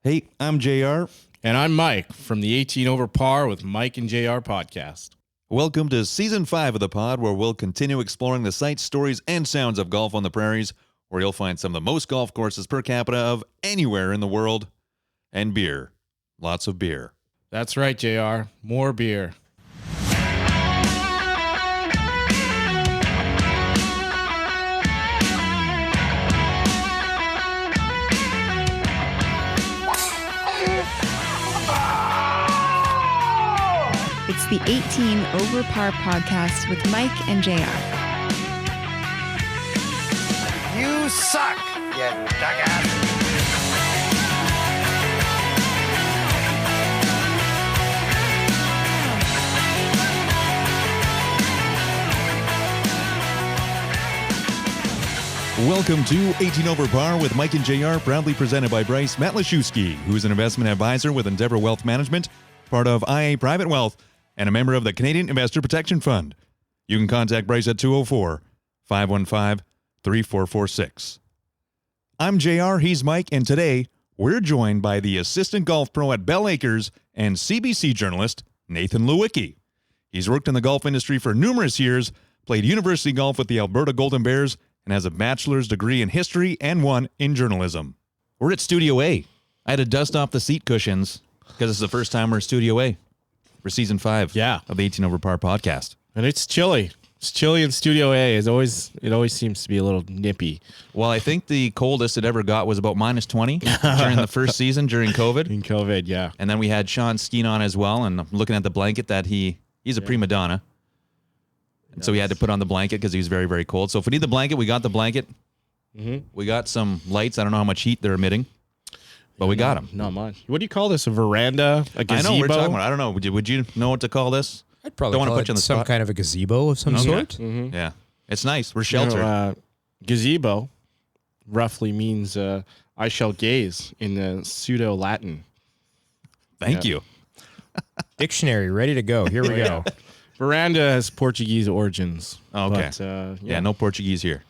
Hey, I'm JR. And I'm Mike from the 18 Over Par with Mike and JR podcast. Welcome to Season 5 of the pod, where we'll continue exploring the sights, stories, and sounds of golf on the prairies, where you'll find some of the most golf courses per capita of anywhere in the world, and beer. Lots of beer. That's right, JR. More beer. It's the 18 Over Par podcast with Mike and JR. You suck, you jackass. Welcome to 18 Over Par with Mike and JR, proudly presented by Bryce Liewicki, who is an investment advisor with Endeavor Wealth Management, part of IA Private Wealth, and a member of the Canadian Investor Protection Fund. You can contact Bryce at 204-515-3446. I'm JR, he's Mike, and today we're joined by the assistant golf pro at Bel Acres and CBC journalist Nathan Liewicki. He's worked in the golf industry for numerous years, played university golf with the Alberta Golden Bears, and has a bachelor's degree in history and one in journalism. We're at Studio A. I had to dust off the seat cushions because it's the first time we're at Studio A for Season 5 of the 18 Over Par podcast. And it's chilly. It's chilly in Studio A. It always seems to be a little nippy. Well, I think the coldest it ever got was about minus 20 during the first season during COVID. In COVID, yeah. And then we had Sean Skeen on as well, and I'm looking at the blanket that he's a prima donna. And so we had to put on the blanket because he was very, very cold. So if we need the blanket, we got the blanket. Mm-hmm. We got some lights. I don't know how much heat they're emitting, but we got them. Not much. What do you call this? A veranda? A gazebo? I know what we're talking about. I don't know. Would you know what to call this? I'd probably call it some kind of a gazebo of some sort. Mm-hmm. Yeah. It's nice. We're sheltered. Gazebo roughly means I shall gaze in the pseudo-Latin. Thank you. Dictionary ready to go. Here we go. Veranda has Portuguese origins. Oh, okay. But, no Portuguese here.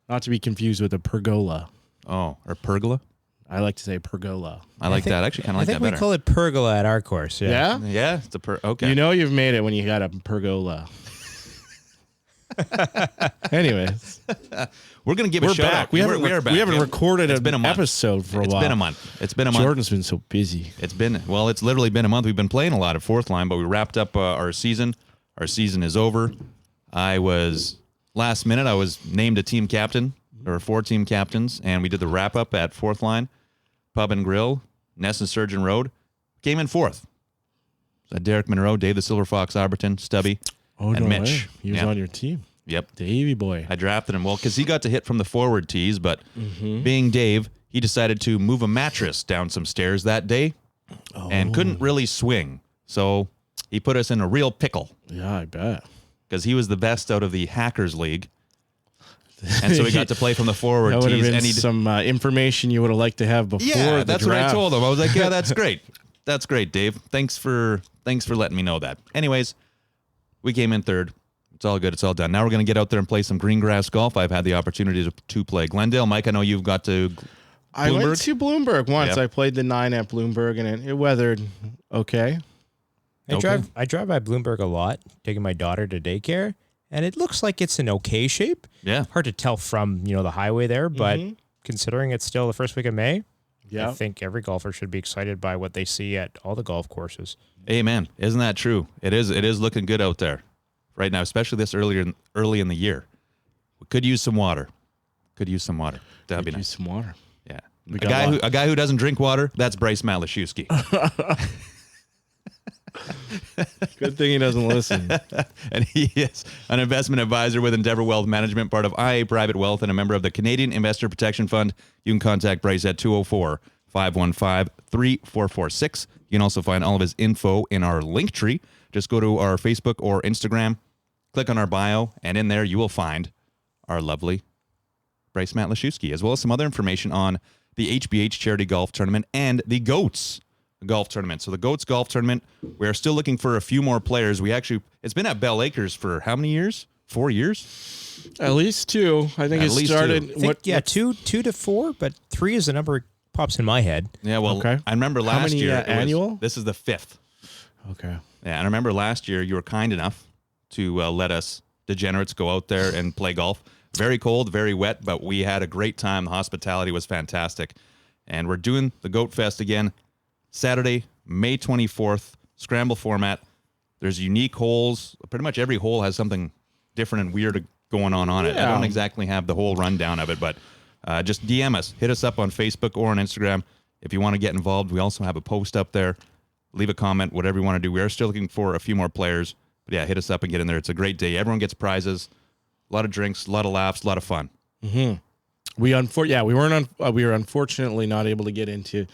Not to be confused with a pergola. Oh, or pergola? I like to say pergola. I like that. I actually kind of like that better. I think we call it pergola at our course. Yeah? Yeah? It's a okay. You know you've made it when you got a pergola. Anyways. We're going to give a shout out. We haven't recorded an episode for a while. It's been a month. Jordan's been so busy. It's literally been a month. We've been playing a lot of fourth line, but we wrapped up our season. Our season is over. Last minute, I was named a team captain. There were 4 team captains, and we did the wrap-up at fourth line, Pub and Grill, Ness and Surgeon Road. Came in 4th. Derek Monroe, Dave the Silver Fox Arberton, Stubby, and Mitch. Way. He was on your team. Yep. Davey boy. I drafted him, because he got to hit from the forward tees, but being Dave, he decided to move a mattress down some stairs that day and couldn't really swing. So he put us in a real pickle. Yeah, I bet. Because he was the best out of the Hackers League. And so we got to play from the forward that would tees. Have been some information you would have liked to have before the that's draft. what I told him. I was like, yeah, that's great. That's great, Dave. Thanks for letting me know that. Anyways, we came in 3rd. It's all good. It's all done. Now we're going to get out there and play some green grass golf. I've had the opportunity to play Glendale. Mike, I know you've got to Bloomberg. I went to Bloomberg once. Yep. I played the 9 at Bloomberg, and it weathered okay. I drive by Bloomberg a lot, taking my daughter to daycare, and it looks like it's in okay shape. Yeah. Hard to tell from, the highway there, but considering it's still the first week of May, I think every golfer should be excited by what they see at all the golf courses. Amen. Isn't that true? It is looking good out there right now, especially this early in the year. We could use some water. That'd be nice. Use some water. Yeah. A guy who doesn't drink water, that's Bryce Liewicki. Good thing he doesn't listen. And he is an investment advisor with Endeavor Wealth Management, part of IA Private Wealth, and a member of the Canadian Investor Protection Fund. You can contact Bryce at 204-515-3446. You can also find all of his info in our link tree. Just go to our Facebook or Instagram, click on our bio, and in there you will find our lovely Bryce Liewicki, as well as some other information on the HBH Charity Golf Tournament and the GOATS Golf Tournament. So the GOATS Golf Tournament, we are still looking for a few more players. It's been at Bel Acres for how many years? 4 years? At least 2. I think it started. 2 to 4, but 3 is the number pops in my head. Yeah, well, Okay. I remember How last many, year. annual? This is the 5th. Okay. Yeah, and I remember last year you were kind enough to let us degenerates go out there and play golf. Very cold, very wet, but we had a great time. The hospitality was fantastic. And we're doing the Goat Fest again Saturday, May 24th, scramble format. There's unique holes. Pretty much every hole has something different and weird going on it. I don't exactly have the whole rundown of it, but just DM us. Hit us up on Facebook or on Instagram if you want to get involved. We also have a post up there. Leave a comment, whatever you want to do. We are still looking for a few more players. But yeah, hit us up and get in there. It's a great day. Everyone gets prizes, a lot of drinks, a lot of laughs, a lot of fun. Mm-hmm. We were unfortunately not able to get into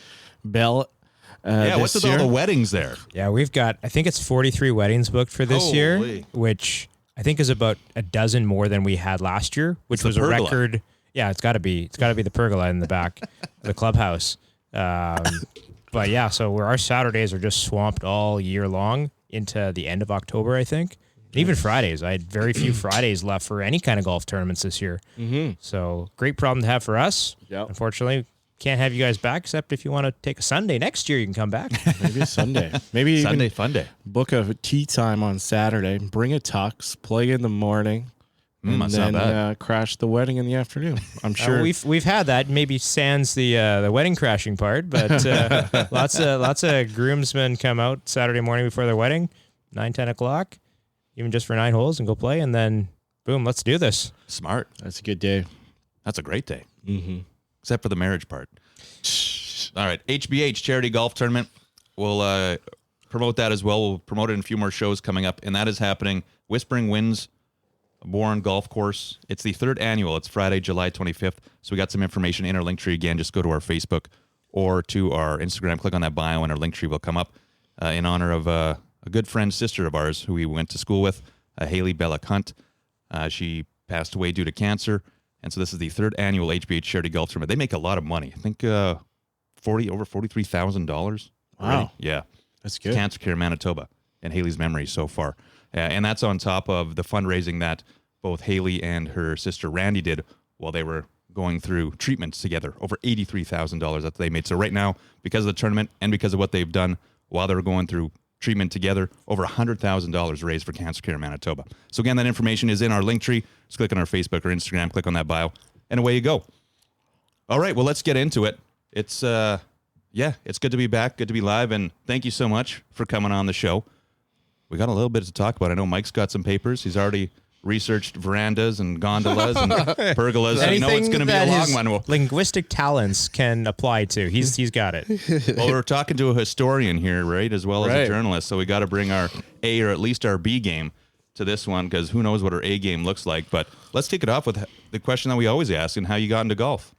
Bel. What's with all the weddings there? Yeah, we've got, I think it's 43 weddings booked for this year, which I think is about a dozen more than we had last year, which was a record. Yeah, it's got to be the pergola in the back of the clubhouse. But yeah, so our Saturdays are just swamped all year long into the end of October, I think. And even Fridays. I had very few Fridays left for any kind of golf tournaments this year. Mm-hmm. So great problem to have for us. Yep. Unfortunately, can't have you guys back, except if you want to take a Sunday next year, you can come back. Maybe a Sunday. Maybe Sunday fun day. Book a tea time on Saturday. Bring a tux. Play in the morning. And then crash the wedding in the afternoon. I'm sure we've had that. Maybe sans the wedding crashing part, but lots of groomsmen come out Saturday morning before their wedding, 9-10 o'clock, even just for 9 holes, and go play, and then boom, let's do this. Smart. That's a good day. That's a great day. Mm-hmm. Except for the marriage part. All right, HBH Charity Golf Tournament. We'll promote that as well. We'll promote it in a few more shows coming up, and that is happening. Whispering Winds Bourne Golf Course. It's the 3rd annual. It's Friday, July 25th. So we got some information in our link tree. Again, just go to our Facebook or to our Instagram. Click on that bio, and our link tree will come up in honor of a good friend, sister of ours, who we went to school with, Haley Bella Hunt. She passed away due to cancer. And so this is the 3rd annual HBH Charity Golf Tournament. They make a lot of money. I think over $43,000. Wow. Yeah. That's good. Cancer Care Manitoba and Haley's memory so far. And that's on top of the fundraising that both Haley and her sister Randy did while they were going through treatments together. Over $83,000 that they made. So right now, because of the tournament and because of what they've done while they were going through treatment together, over $100,000 raised for Cancer Care Manitoba. So again, that information is in our link tree. Just click on our Facebook or Instagram, click on that bio, and away you go. All right, well, let's get into it. It's it's good to be back, good to be live, and thank you so much for coming on the show. We got a little bit to talk about. I know Mike's got some papers. He's already researched verandas and gondolas and pergolas. So you know it's going to be a long one. Linguistic talents can apply to. He's got it. Well, we're talking to a historian here, right, as well as a journalist. So we got to bring our A or at least our B game to this one, because who knows what our A game looks like. But let's kick it off with the question that we always ask, and how you got into golf.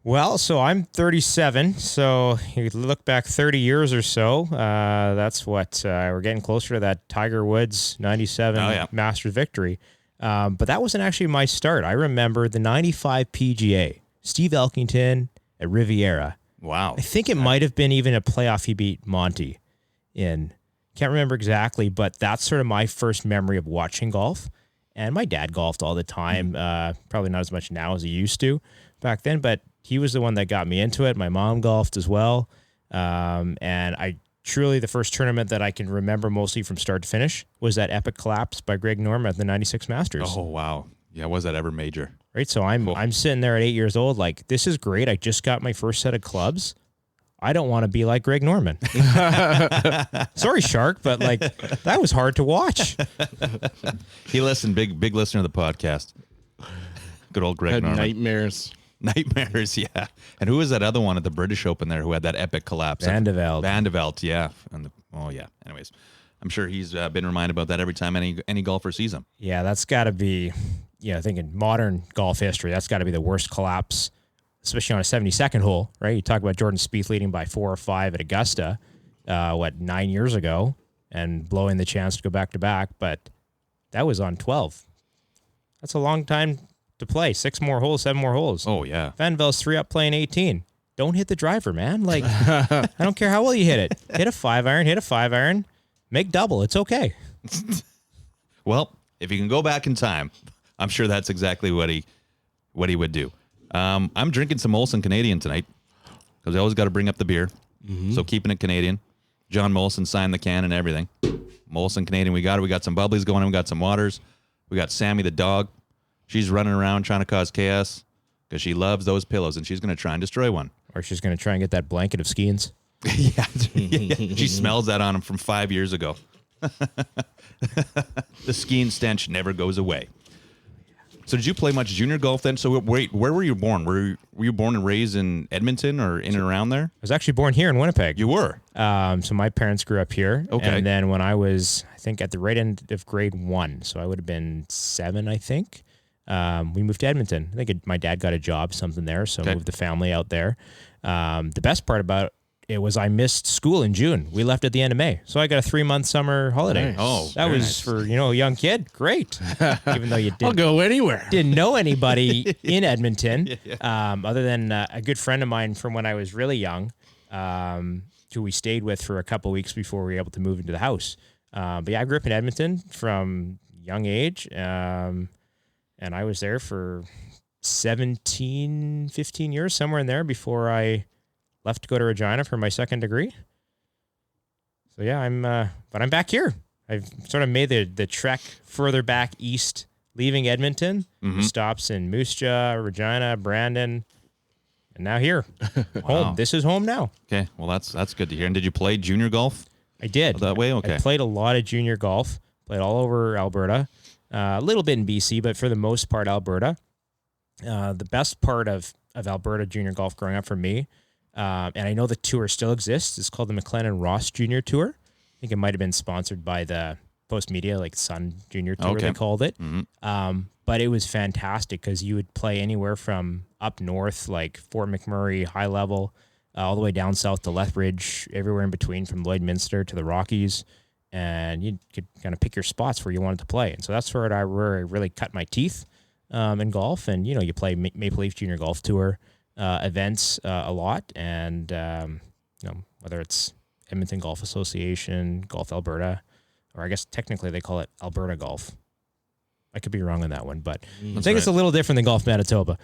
Well, so I'm 37, so you look back 30 years or so. That's what we're getting closer to that Tiger Woods 97 Masters victory. But that wasn't actually my start. I remember the 95 PGA, Steve Elkington at Riviera. Wow. I think it might have been even a playoff he beat Monty in. Can't remember exactly, but that's sort of my first memory of watching golf. And my dad golfed all the time, probably not as much now as he used to back then, but he was the one that got me into it. My mom golfed as well. And I truly, the first tournament that I can remember mostly from start to finish was that epic collapse by Greg Norman at the 96 Masters. Oh, wow. Yeah, was that ever major? Right, so I'm sitting there at 8 years old like, this is great. I just got my first set of clubs. I don't want to be like Greg Norman. Sorry, Shark, but like that was hard to watch. He listened, big listener of the podcast. Good old Greg Norman. Nightmares, yeah. And who was that other one at the British Open there who had that epic collapse? Van de Velde, yeah. Anyways, I'm sure he's been reminded about that every time any golfer sees him. Yeah, that's got to be, I think in modern golf history, that's got to be the worst collapse, especially on a 72nd hole, right? You talk about Jordan Spieth leading by 4 or 5 at Augusta, 9 years ago, and blowing the chance to go back-to-back, but that was on 12. That's a long time to play. 6 more holes, 7 more holes. Oh, yeah. Van Vel's 3 up playing 18. Don't hit the driver, man. Like, I don't care how well you hit it. Hit a 5-iron, make double. It's okay. Well, if you can go back in time, I'm sure that's exactly what he would do. I'm drinking some Molson Canadian tonight. because they always got to bring up the beer. So keeping it Canadian. John Molson signed the can and everything. Molson Canadian, we got it. We got some bubblies going on. We got some waters. We got Sammy the dog. She's running around trying to cause chaos because she loves those pillows, and she's going to try and destroy one. Or she's going to try and get that blanket of Skeens. Yeah. She smells that on him from 5 years ago. The skiing stench never goes away. So did you play much junior golf then? So wait, where were you born? Were you born and raised in Edmonton or in and around there? I was actually born here in Winnipeg. You were? So my parents grew up here. Okay. And then when I was, I think, at the right end of grade 1, so I would have been 7, I think, we moved to Edmonton. I think my dad got a job, something there, so moved the family out there. The best part about it was I missed school in June. We left at the end of May. So I got a 3-month summer holiday. Nice. Oh, that was nice. For, a young kid. Great. Even though you I'll go anywhere. Didn't know anybody in Edmonton, other than a good friend of mine from when I was really young, who we stayed with for a couple of weeks before we were able to move into the house. But yeah, I grew up in Edmonton from young age. And I was there for 15 years, somewhere in there, before I left to go to Regina for my second degree. So yeah, but I'm back here. I've sort of made the trek further back east, leaving Edmonton, stops in Moose Jaw, Regina, Brandon, and now here. Home. This is home now. Okay, well that's good to hear. And did you play junior golf? I did. That way? Okay. I played a lot of junior golf, played all over Alberta, a little bit in BC, but for the most part, Alberta. The best part of Alberta junior golf growing up for me, and I know the tour still exists. It's called the McLennan Ross Junior Tour. I think it might have been sponsored by the Post Media, like Sun Junior Tour, they called it. But it was fantastic because you would play anywhere from up north, like Fort McMurray, high level, all the way down south to Lethbridge, everywhere in between, from Lloydminster to the Rockies. And you could kind of pick your spots where you wanted to play. And so that's where I really cut my teeth in golf. And, you play Maple Leaf Junior Golf Tour events a lot, and whether it's Edmonton Golf Association, Golf Alberta, or I guess technically they call it Alberta Golf. I could be wrong on that one, but I think it's a little different than Golf Manitoba.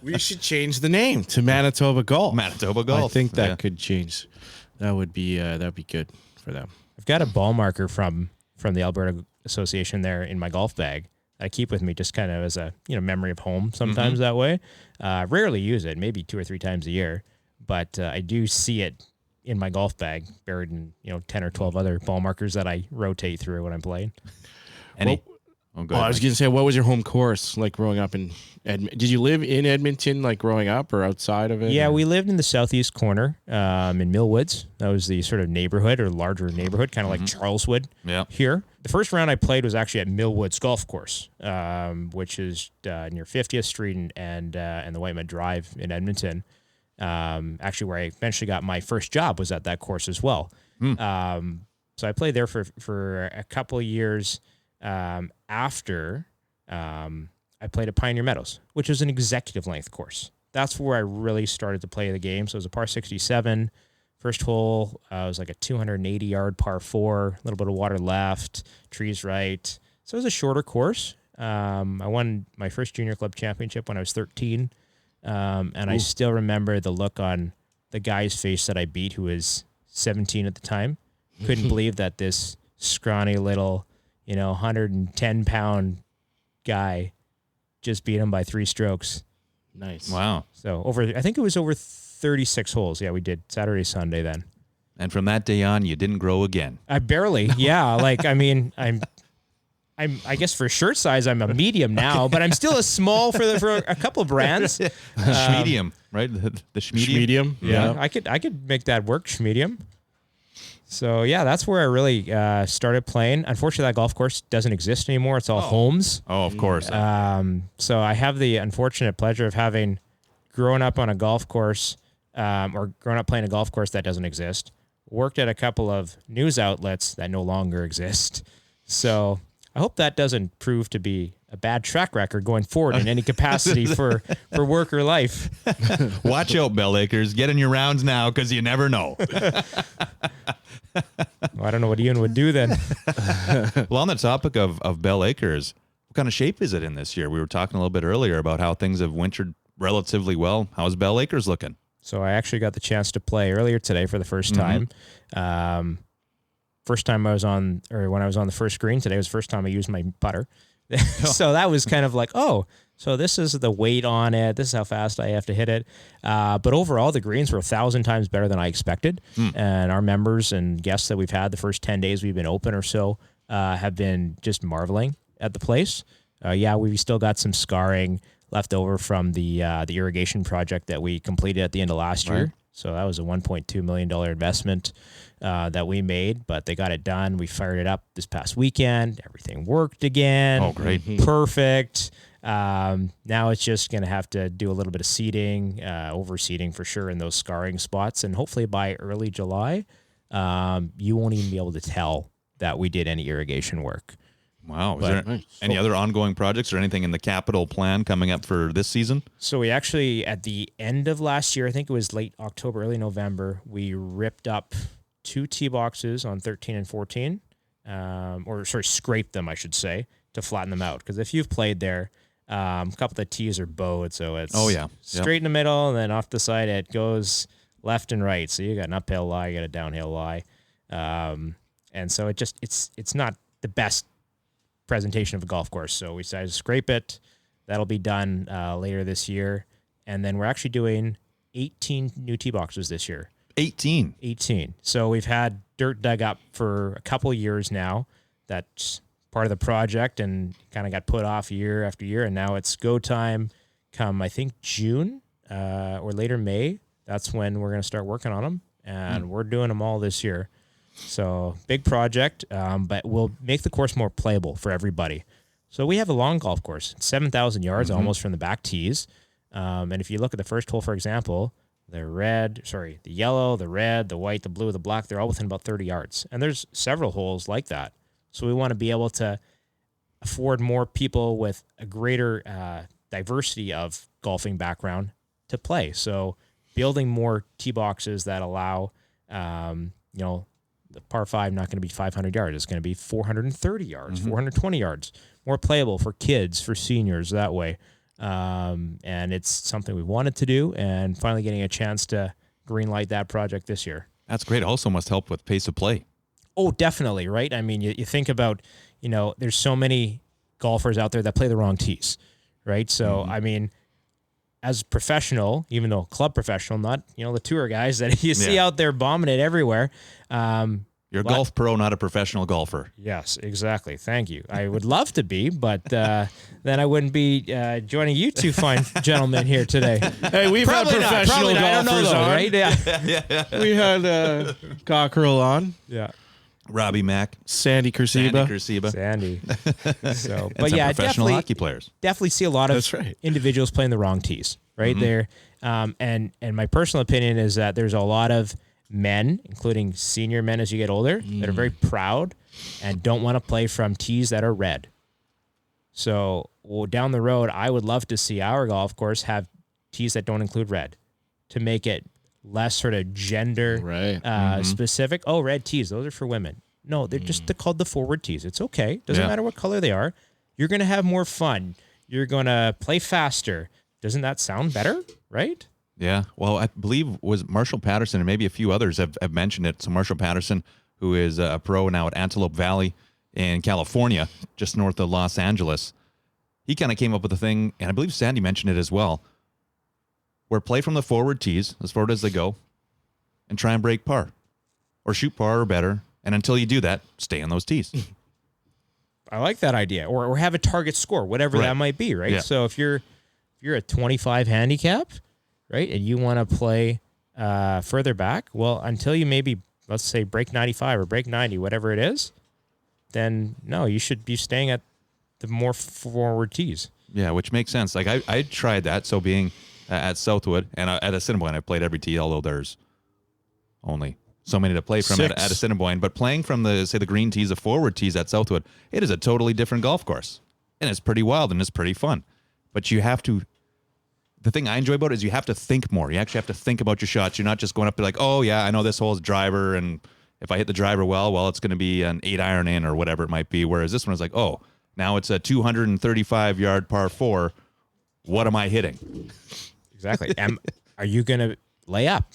We should change the name to Manitoba Golf. Manitoba Golf. I think that could change. That would be good for them. I've got a ball marker from the Alberta Association there in my golf bag. I keep with me just kind of as a memory of home sometimes that way. Rarely use it, maybe 2 or 3 times a year, but I do see it in my golf bag buried in 10 or 12 other ball markers that I rotate through when I'm playing. I was going to say, what was your home course like growing up in Edmonton? Did you live in Edmonton like growing up or outside of it? Yeah, we lived in the southeast corner in Millwoods. That was the sort of neighborhood or larger neighborhood, kind of like Charleswood here. The first round I played was actually at Millwoods Golf Course, which is near 50th Street and the Whitemud Drive in Edmonton. Actually, where I eventually got my first job was at that course as well. So I played there for a couple of years. After I played at Pioneer Meadows, which is an executive length course. That's where I really started to play the game. So it was a par 67. First hole was like a 280-yard par 4, a little bit of water left, trees right. So it was a shorter course. I won my first junior club championship when I was 13. And I still remember the look on the guy's face that I beat, who was 17 at the time. Couldn't believe that this scrawny little 110-pound guy just beat him by 3 strokes. Nice. Wow. So I think it was over 36 holes. Yeah, we did Saturday, Sunday then. And from that day on, you didn't grow again. I barely. Yeah. I guess for shirt size, I'm a medium now, but I'm still a small for a couple of brands. Schmedium, right? The Schmedium. Yeah. I could make that work. Schmedium. So yeah, that's where I really started playing. Unfortunately, that golf course doesn't exist anymore. It's all homes. Oh, of course. So I have the unfortunate pleasure of having grown up on a golf course, or grown up playing a golf course that doesn't exist. Worked at a couple of news outlets that no longer exist. So I hope that doesn't prove to be a bad track record going forward in any capacity for work or life. Watch out, Bel Acres. Get in your rounds now, because you never know. Well, I don't know what Ian would do then. Well, on the topic of Bel Acres, what kind of shape is it in this year? We were talking a little bit earlier about how things have wintered relatively well. How's Bel Acres looking? So I actually got the chance to play earlier today for the first time. First time I was on, or when I was on the first green today was the first time I used my putter. So that was kind of like, oh, so this is the weight on it. This is how fast I have to hit it. But overall, the greens were 1,000 times better than I expected. And our members and guests that we've had the first 10 days we've been open or so have been just marveling at the place. We've still got some scarring left over from the irrigation project that we completed at the end of last year. So that was a $1.2 million investment that we made, but they got it done. We fired it up this past weekend. Everything worked again. Oh, great. Perfect. Now it's just going to have to do a little bit of seeding, overseeding for sure in those scarring spots. And hopefully by early July, you won't even be able to tell that we did any irrigation work. Wow. Is there any other ongoing projects or anything in the capital plan coming up for this season? So we actually, at the end of last year, I think it was late October, early November, we ripped up 2 tee boxes on 13 and 14, scraped them, I should say, to flatten them out. Because if you've played there, a couple of the tees are bowed, so it's straight in the middle, and then off the side it goes left and right. So you got an uphill lie, you got a downhill lie. And so it's not the best presentation of a golf course. So we decided to scrape it. That'll be done later this year. And then we're actually doing 18 new tee boxes this year. 18. So we've had dirt dug up for a couple of years now. That's part of the project and kind of got put off year after year. And now it's go time come, I think, June or later May. That's when we're going to start working on them. And we're doing them all this year. So big project, but we'll make the course more playable for everybody. So we have a long golf course, 7,000 yards almost from the back tees. And if you look at the first hole, for example, the yellow, the red, the white, the blue, the black, they're all within about 30 yards. And there's several holes like that. So we want to be able to afford more people with a greater diversity of golfing background to play. So building more tee boxes that allow, the par 5 not going to be 500 yards. It's going to be 430 yards, 420 yards. More playable for kids, for seniors that way. And it's something we wanted to do and finally getting a chance to greenlight that project this year. That's great. Also must help with pace of play. Oh, definitely, right? I mean, you think about, there's so many golfers out there that play the wrong tees, right? So, I mean, as a professional, even though club professional, not, the tour guys that you see out there bombing it everywhere. You're a golf pro, not a professional golfer. Yes, exactly. Thank you. I would love to be, but then I wouldn't be joining you two fine gentlemen here today. Hey, we've had professional golfers I don't know though, on. Right? Yeah. We had Cockerell on. Yeah. Robbie Mack. Sandy Kursiba. Sandy. So, and but some professional hockey players. Definitely see a lot of individuals playing the wrong tees right there. And my personal opinion is that there's a lot of men, including senior men as you get older, that are very proud and don't want to play from tees that are red. So down the road, I would love to see our golf course have tees that don't include red to make it less sort of gender specific. Oh, red tees, those are for women. No, they're called the forward tees. It's okay. Doesn't matter what color they are. You're going to have more fun. You're going to play faster. Doesn't that sound better? Right? Yeah. Well, I believe was Marshall Patterson and maybe a few others have mentioned it. So Marshall Patterson, who is a pro now at Antelope Valley in California, just north of Los Angeles, he kind of came up with a thing, and I believe Sandy mentioned it as well, where play from the forward tees, as forward as they go, and try and break par. Or shoot par or better. And until you do that, stay on those tees. I like that idea. Or have a target score, whatever that might be, right? Yeah. So if you're a 25 handicap, right, and you want to play further back, well, until you maybe, let's say, break 95 or break 90, whatever it is, then no, you should be staying at the more forward tees. Yeah, which makes sense. Like I tried that. So being at Southwood and at Assiniboine, I played every tee, although there's only so many to play from at Assiniboine. But playing from the green tees, the forward tees at Southwood, it is a totally different golf course. And it's pretty wild and it's pretty fun. But you have to, the thing I enjoy about it is you have to think more. You actually have to think about your shots. You're not just going up to like, oh yeah, I know this hole's driver, and if I hit the driver well, it's going to be an 8-iron in or whatever it might be. Whereas this one is like, oh, now it's a 235-yard par 4. What am I hitting? Exactly. Are you going to lay up?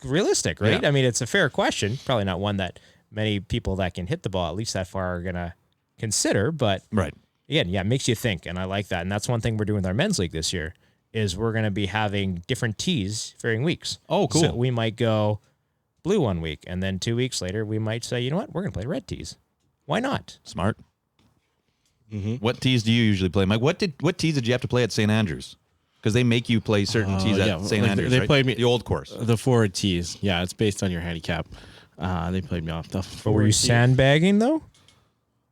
Realistic, right? Yeah. I mean, it's a fair question. Probably not one that many people that can hit the ball at least that far are going to consider. But Right. again, yeah, it makes you think, and I like that. And that's one thing we're doing with our men's league this year is we're going to be having different tees varying weeks. Oh, cool. So we might go blue 1 week, and then 2 weeks later, we might say, you know what, we're going to play red tees. Why not? Smart. What tees do you usually play, Mike? What tees did you have to play at St. Andrews? Because they make you play certain tees at St. Andrews, They right? played me the old course. the forward tees. Yeah, it's based on your handicap. They played me off the. But were you sandbagging though?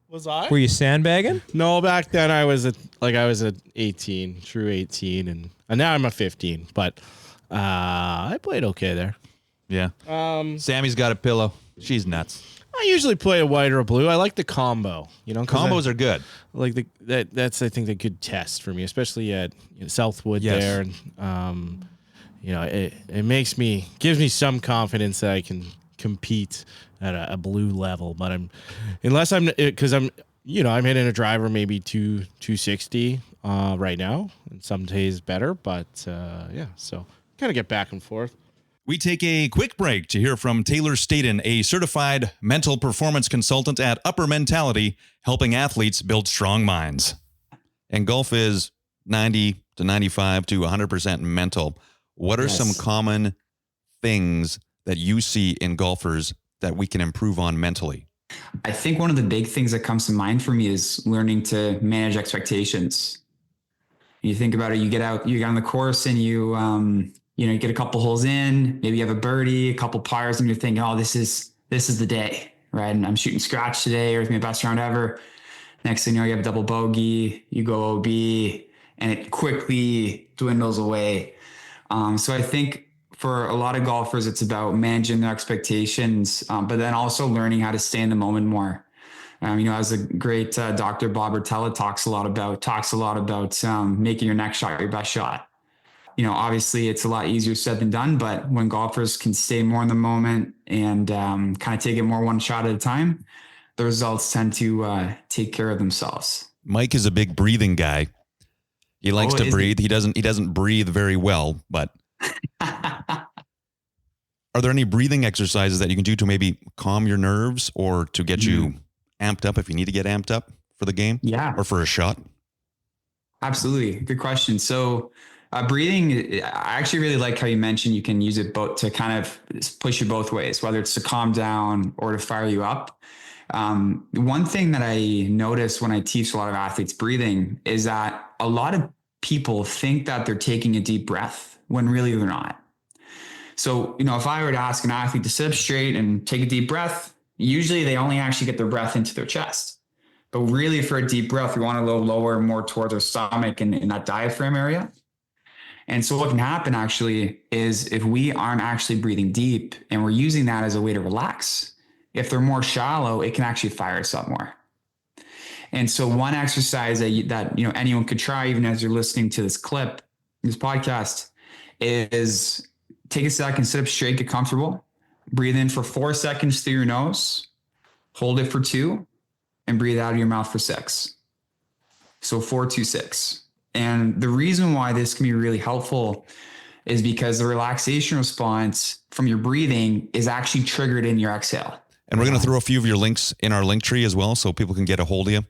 Was I? Were you sandbagging? No, back then I was at 18, true 18, and now I'm a 15. But I played okay there. Yeah. Sammy's got a pillow. She's nuts. I usually play a white or a blue. I like the combo. You know, 'cause Combos are good. like that's I think the good test for me, especially at Southwood Yes. there. And it gives me some confidence that I can compete at a blue level. But unless I'm hitting a driver maybe 260 right now, and some days better. But so kind of get back and forth. We take a quick break to hear from Taylor Staten, a certified mental performance consultant at Upper Mentality, helping athletes build strong minds. And golf is 90 to 95 to 100% mental. What are some common things that you see in golfers that we can improve on mentally? I think one of the big things that comes to mind for me is learning to manage expectations. You think about it, you get on the course and you get a couple holes in, maybe you have a birdie, a couple pars, and you're thinking, oh, this is the day, right? And I'm shooting scratch today, or it's my best round ever. Next thing you know, you have a double bogey, you go OB, and it quickly dwindles away. So I think for a lot of golfers, it's about managing their expectations, but then also learning how to stay in the moment more. As the great Dr. Bob Rotella talks a lot about making your next shot your best shot. Obviously it's a lot easier said than done, but when golfers can stay more in the moment and kind of take it more one shot at a time, the results tend to take care of themselves. Mike is a big breathing guy. He likes to breathe. He doesn't breathe very well, but are there any breathing exercises that you can do to maybe calm your nerves or to get you amped up if you need to get amped up for the game? Yeah. Or for a shot? Absolutely. Good question. So breathing, I actually really like how you mentioned you can use it both to kind of push you both ways, whether it's to calm down or to fire you up. One thing that I notice when I teach a lot of athletes breathing is that a lot of people think that they're taking a deep breath when really they're not. So, if I were to ask an athlete to sit up straight and take a deep breath, usually they only actually get their breath into their chest. But really for a deep breath, we want to go lower, more towards our stomach and in that diaphragm area. And so what can happen actually is if we aren't actually breathing deep and we're using that as a way to relax, if they're more shallow, it can actually fire us up more. And so one exercise that anyone could try, even as you're listening to this podcast, is take a second, sit up straight, get comfortable, breathe in for 4 seconds through your nose, hold it for 2, and breathe out of your mouth for 6. So 4, 2, 6. And the reason why this can be really helpful is because the relaxation response from your breathing is actually triggered in your exhale. And we're going to throw a few of your links in our link tree as well so people can get a hold of you.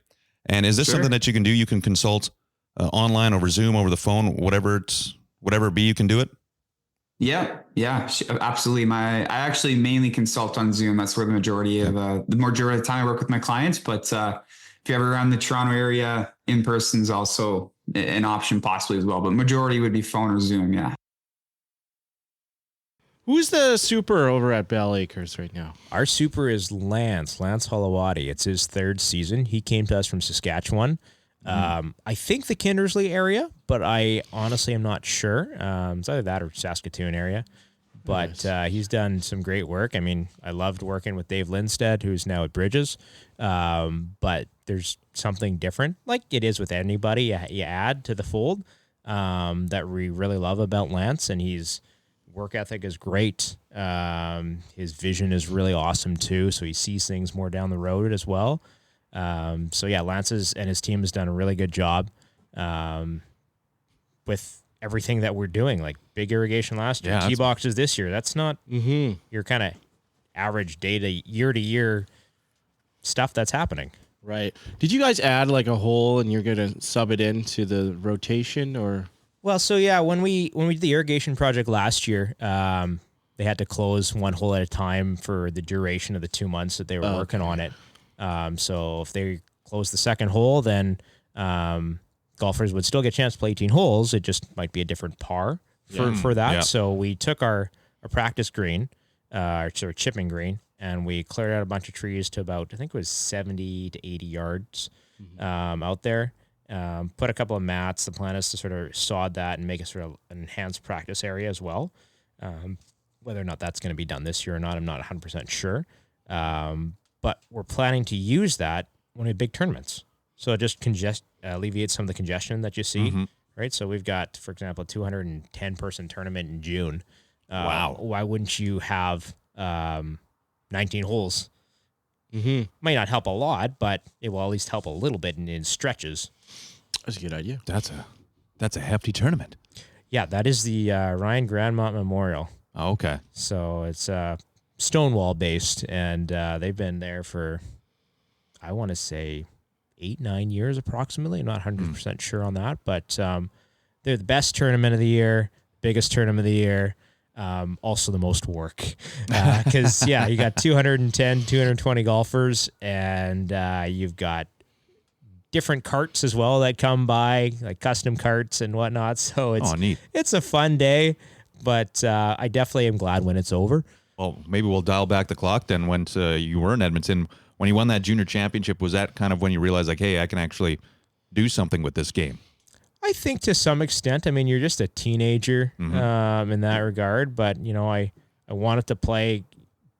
And is this something that you can do? You can consult online, over Zoom, over the phone, whatever it be, you can do it? Yeah, absolutely. I actually mainly consult on Zoom. That's where the majority of the time I work with my clients. But if you're ever around the Toronto area, in person is also an option possibly as well. But majority would be phone or Zoom. Yeah. Who's the super over at Bel Acres right now? Our super is Lance Holowati. It's his 3rd season. He came to us from Saskatchewan. I think the Kindersley area, but I honestly am not sure. It's either that or Saskatoon area. But he's done some great work. I mean, I loved working with Dave Lindstedt, who's now at Bridges. But there's something different, like it is with anybody you add to the fold, that we really love about Lance. And his work ethic is great. His vision is really awesome too. So he sees things more down the road as well. Lance and his team has done a really good job with everything that we're doing, like big irrigation last year, tee boxes this year. That's not your kind of average year to year stuff that's happening. Right. Did you guys add like a hole and you're going to sub it into the rotation or? Well, so yeah, when we did the irrigation project last year, they had to close one hole at a time for the duration of the 2 months that they were working on it. So if they closed the second hole, then golfers would still get a chance to play 18 holes. It just might be a different par for that. Yeah. So we took our practice green, sort of chipping green, and we cleared out a bunch of trees to about, I think it was 70 to 80 yards out there. Put a couple of mats. The plan is to sort of sod that and make a sort of an enhanced practice area as well. Whether or not that's going to be done this year or not, I'm not 100% sure. But we're planning to use that when we have big tournaments. So it just alleviates some of the congestion that you see, right? So we've got, for example, a 210-person tournament in June. Wow. Why wouldn't you have 19 holes? Might not help a lot, but it will at least help a little bit in stretches. That's a good idea. That's a hefty tournament. Yeah, that is the Ryan Grandmont Memorial. Oh, okay. So it's Stonewall based, and they've been there for, I want to say, 8-9 years approximately. I'm not 100% sure on that, but they're the best tournament of the year, biggest tournament of the year. Also the most work because you got 210, 220 golfers, and you've got different carts as well that come by, like custom carts and whatnot. So it's a fun day, but I definitely am glad when it's over. Well, maybe we'll dial back the clock then. When you were in Edmonton, when you won that junior championship, was that kind of when you realized, like, hey, I can actually do something with this game? I think to some extent. I mean, you're just a teenager in that regard, but I wanted to play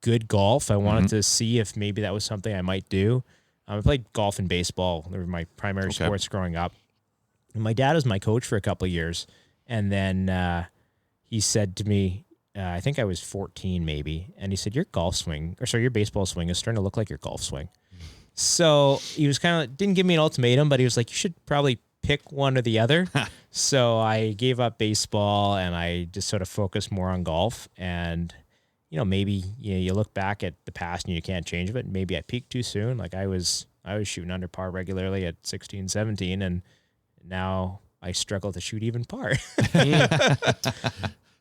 good golf. I wanted to see if maybe that was something I might do. I played golf and baseball. They were my primary sports growing up. And my dad was my coach for a couple of years, and then he said to me, I think I was 14 maybe, and he said, your baseball swing is starting to look like your golf swing. So he was kind of didn't give me an ultimatum, but he was like, you should probably pick one or the other. So I gave up baseball and I just sort of focused more on golf. And, maybe you look back at the past and you can't change it. Maybe I peaked too soon. Like I was shooting under par regularly at 16, 17, and now I struggle to shoot even par.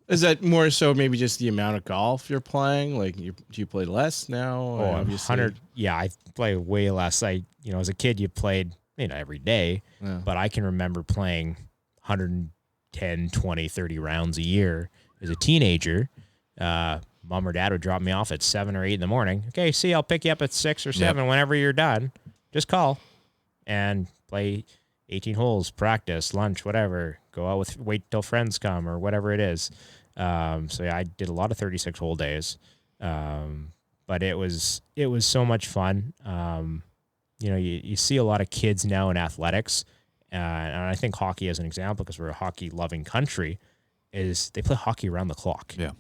Is that more so maybe just the amount of golf you're playing? Like, do you play less now? Oh, 100. Yeah, I play way less. As a kid, you played every day, but I can remember playing 110, 20, 30 rounds a year as a teenager. Mom or dad would drop me off at 7 or 8 in the morning. Okay, see, I'll pick you up at 6 or 7 whenever you're done. Just call and play 18 holes, practice, lunch, whatever. Go out wait till friends come or whatever it is. I did a lot of 36-hole days, but it was so much fun. You see a lot of kids now in athletics, and I think hockey as an example, because we're a hockey-loving country, is they play hockey around the clock. Yeah.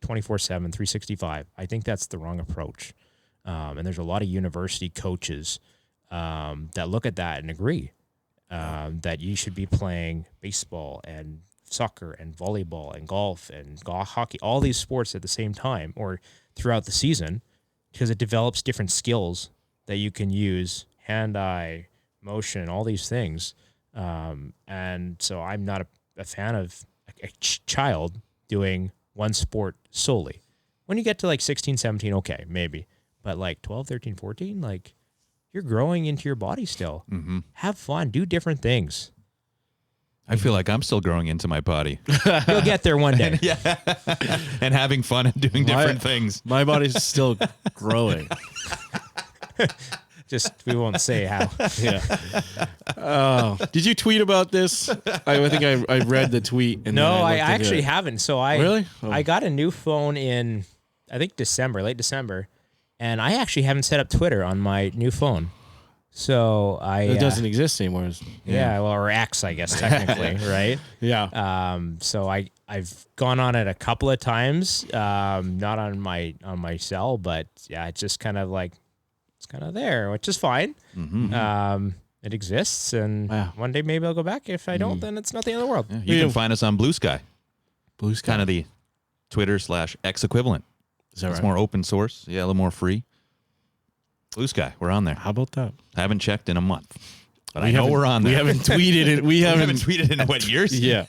24/7, 365. I think that's the wrong approach. And there's a lot of university coaches that look at that and agree that you should be playing baseball and soccer and volleyball and golf and hockey, all these sports at the same time or throughout the season, because it develops different skills that you can use, hand-eye, motion, all these things. And so I'm not a fan of a child doing one sport solely. When you get to like 16, 17, okay, maybe. But like 12, 13, 14, like you're growing into your body still. Have fun. Do different things. I feel like I'm still growing into my body. You'll get there one day. And having fun and doing different things. My body's still growing. Just, we won't say how. Yeah. Oh, did you tweet about this? I think I read the tweet. And no, I actually haven't. So really? I got a new phone in, I think late December, and I actually haven't set up Twitter on my new phone. So it doesn't exist anymore. Or X, I guess, technically, right? Yeah. So I've gone on it a couple of times, not on my cell, but yeah, it's just kind of like, it's kind of there, which is fine. it exists, and Wow. one day maybe I'll go back. If I don't, then it's not the end of the world. Yeah, you can find us on Blue Sky. Blue Sky. Kind of the Twitter/X equivalent. Is that It's right? more open source. Yeah, a little more free. Blue Sky, we're on there. How about that? Haven't checked in a month, but I know we're on there. We haven't tweeted it. We haven't tweeted in what, years? Yeah.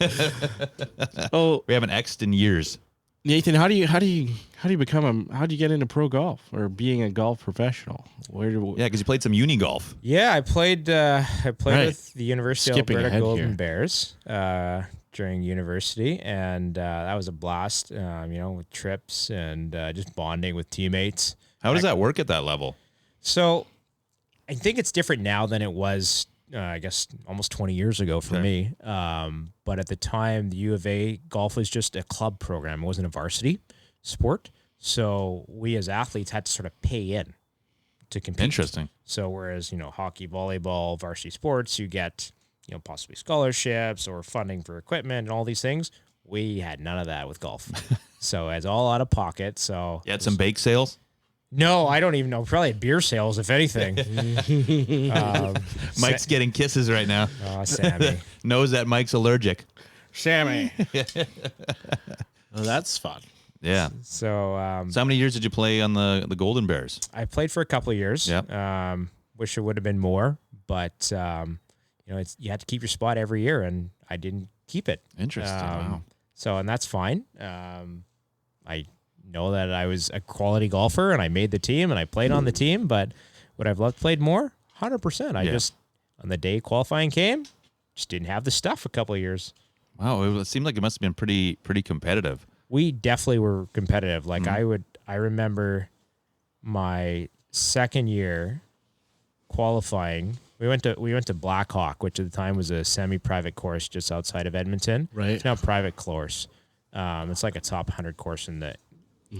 Oh, We haven't X'd in years. Nathan, how do you become how do you get into pro golf or being a golf professional? Yeah, because you played some uni golf. Yeah, I played Right. with the University Skipping of Alberta ahead Golden here. Bears during university, and that was a blast. With trips and just bonding with teammates. How does that work at that level? So, I think it's different now than it was. I guess almost 20 years ago for me. But at the time, the U of A golf was just a club program. It wasn't a varsity sport. So we as athletes had to sort of pay in to compete. Interesting. So whereas, hockey, volleyball, varsity sports, you get, possibly scholarships or funding for equipment and all these things. We had none of that with golf. So it's all out of pocket. So You had some bake sales? no, I don't even know. Probably at beer sales, if anything. Mike's getting kisses right now. Oh, Sammy. Knows that Mike's allergic. Sammy. Well, that's fun. Yeah. So So how many years did you play on the Golden Bears? I played for a couple of years. Yeah. Wish it would have been more, but you had to keep your spot every year, and I didn't keep it. Interesting. Wow. So, and that's fine. I know that I was a quality golfer, and I made the team, and I played on the team. But would I've loved played more? 100%. I just on the day qualifying came, just didn't have the stuff. A couple of years. Wow. It seemed like it must have been pretty competitive. We definitely were competitive. Like I remember my second year qualifying. We went to Blackhawk, which at the time was a semi-private course just outside of Edmonton. Right. It's now a private course. It's like a top 100 course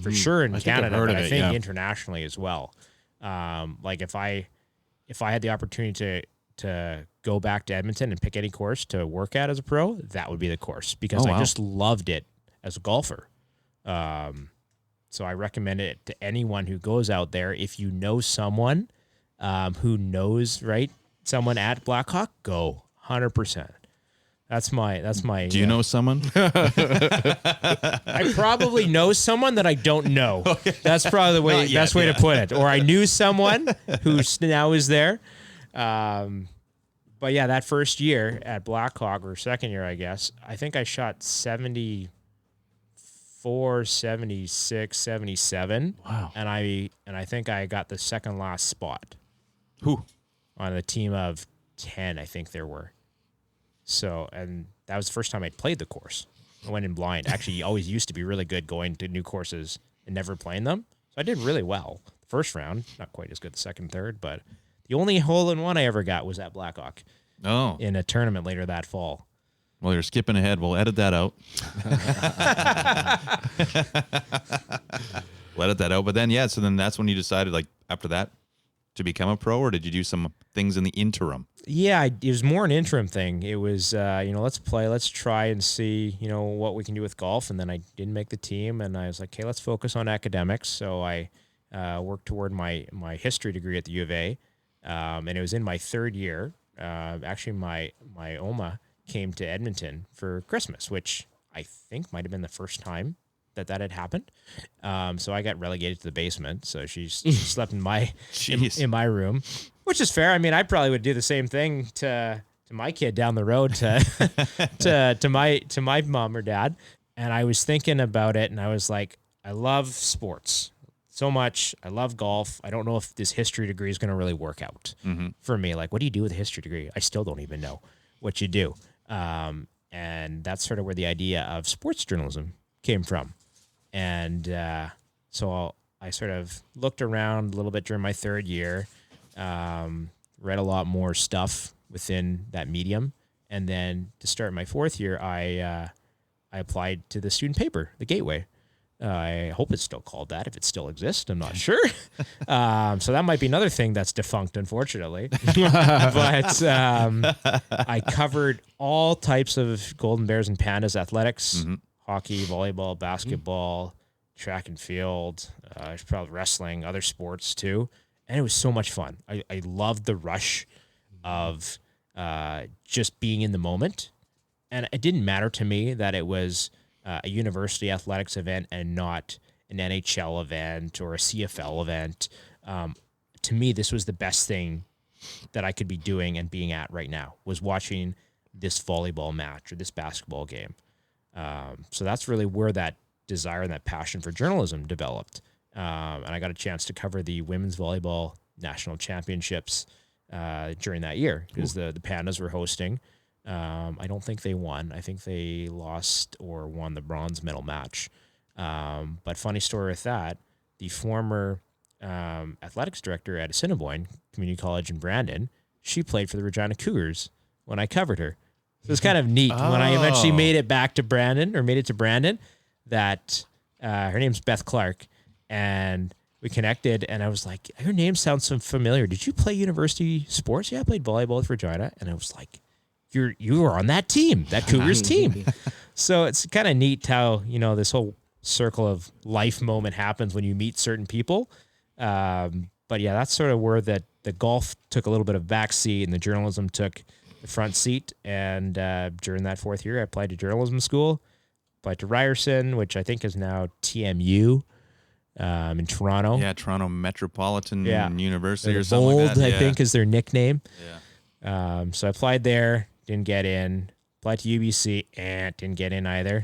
for sure in I think I've Canada, heard but of I it, think yeah. internationally as well. Like if I had the opportunity to go back to Edmonton and pick any course to work at as a pro, that would be the course because Oh, wow. I just loved it as a golfer. So I recommend it to anyone who goes out there. If you know someone who knows someone at Blackhawk, go 100%. That's my. Do you know someone? I probably know someone that I don't know. That's probably the best way to put it. Or I knew someone who now is there. But yeah, that first year at Blackhawk, or second year, I guess, I think I shot 74, 76, 77. Wow. And I think I got the second last spot. Who? On a team of 10, I think there were. So, and that was the first time I'd played the course. I went in blind. Actually, always used to be really good going to new courses and never playing them. So I did really well the first round. Not quite as good the second, third, but the only hole-in-one I ever got was at Blackhawk Oh. in a tournament later that fall. Well, you're skipping ahead. We'll edit that out. We'll edit that out. But then, so then that's when you decided, like, after that, to become a pro, or did you do some things in the interim? Yeah, it was more an interim thing. It was, let's try and see, what we can do with golf. And then I didn't make the team, and I was like, okay, let's focus on academics. So I worked toward my history degree at the U of A, and it was in my third year. Actually, my Oma came to Edmonton for Christmas, which I think might have been the first time that had happened. So I got relegated to the basement. So she slept in my in my room, which is fair. I mean, I probably would do the same thing to my kid down the road to my mom or dad. And I was thinking about it, and I was like, I love sports so much. I love golf. I don't know if this history degree is going to really work out for me. Like, what do you do with a history degree? I still don't even know what you do. And that's sort of where the idea of sports journalism came from. And so I sort of looked around a little bit during my third year, read a lot more stuff within that medium. And then to start my fourth year, I applied to the student paper, The Gateway. I hope it's still called that. If it still exists, I'm not sure. So that might be another thing that's defunct, unfortunately. But I covered all types of Golden Bears and Pandas athletics, hockey, volleyball, basketball, track and field, probably wrestling, other sports too. And it was so much fun. I loved the rush of just being in the moment. And it didn't matter to me that it was a university athletics event and not an NHL event or a CFL event. To me, this was the best thing that I could be doing and being at right now, was watching this volleyball match or this basketball game. So that's really where that desire and that passion for journalism developed. And I got a chance to cover the women's volleyball national championships during that year because the Pandas were hosting. I don't think they won. I think they lost or won the bronze medal match. But funny story with that, the former athletics director at Assiniboine Community College in Brandon, she played for the Regina Cougars when I covered her. So it's kind of neat when I eventually made it to Brandon, that her name's Beth Clark, and we connected, and I was like, her name sounds so familiar. Did you play university sports? Yeah, I played volleyball with Regina. And I was like, you were on that team, that Cougars team. So it's kind of neat how, this whole circle of life moment happens when you meet certain people. But yeah, that's sort of where the golf took a little bit of backseat and the journalism took the front seat. And during that fourth year, I applied to journalism school, applied to Ryerson, which I think is now TMU in Toronto. Yeah, Toronto Metropolitan University or something like that. I think is their nickname. Yeah. So I applied there, didn't get in. Applied to UBC, didn't get in either.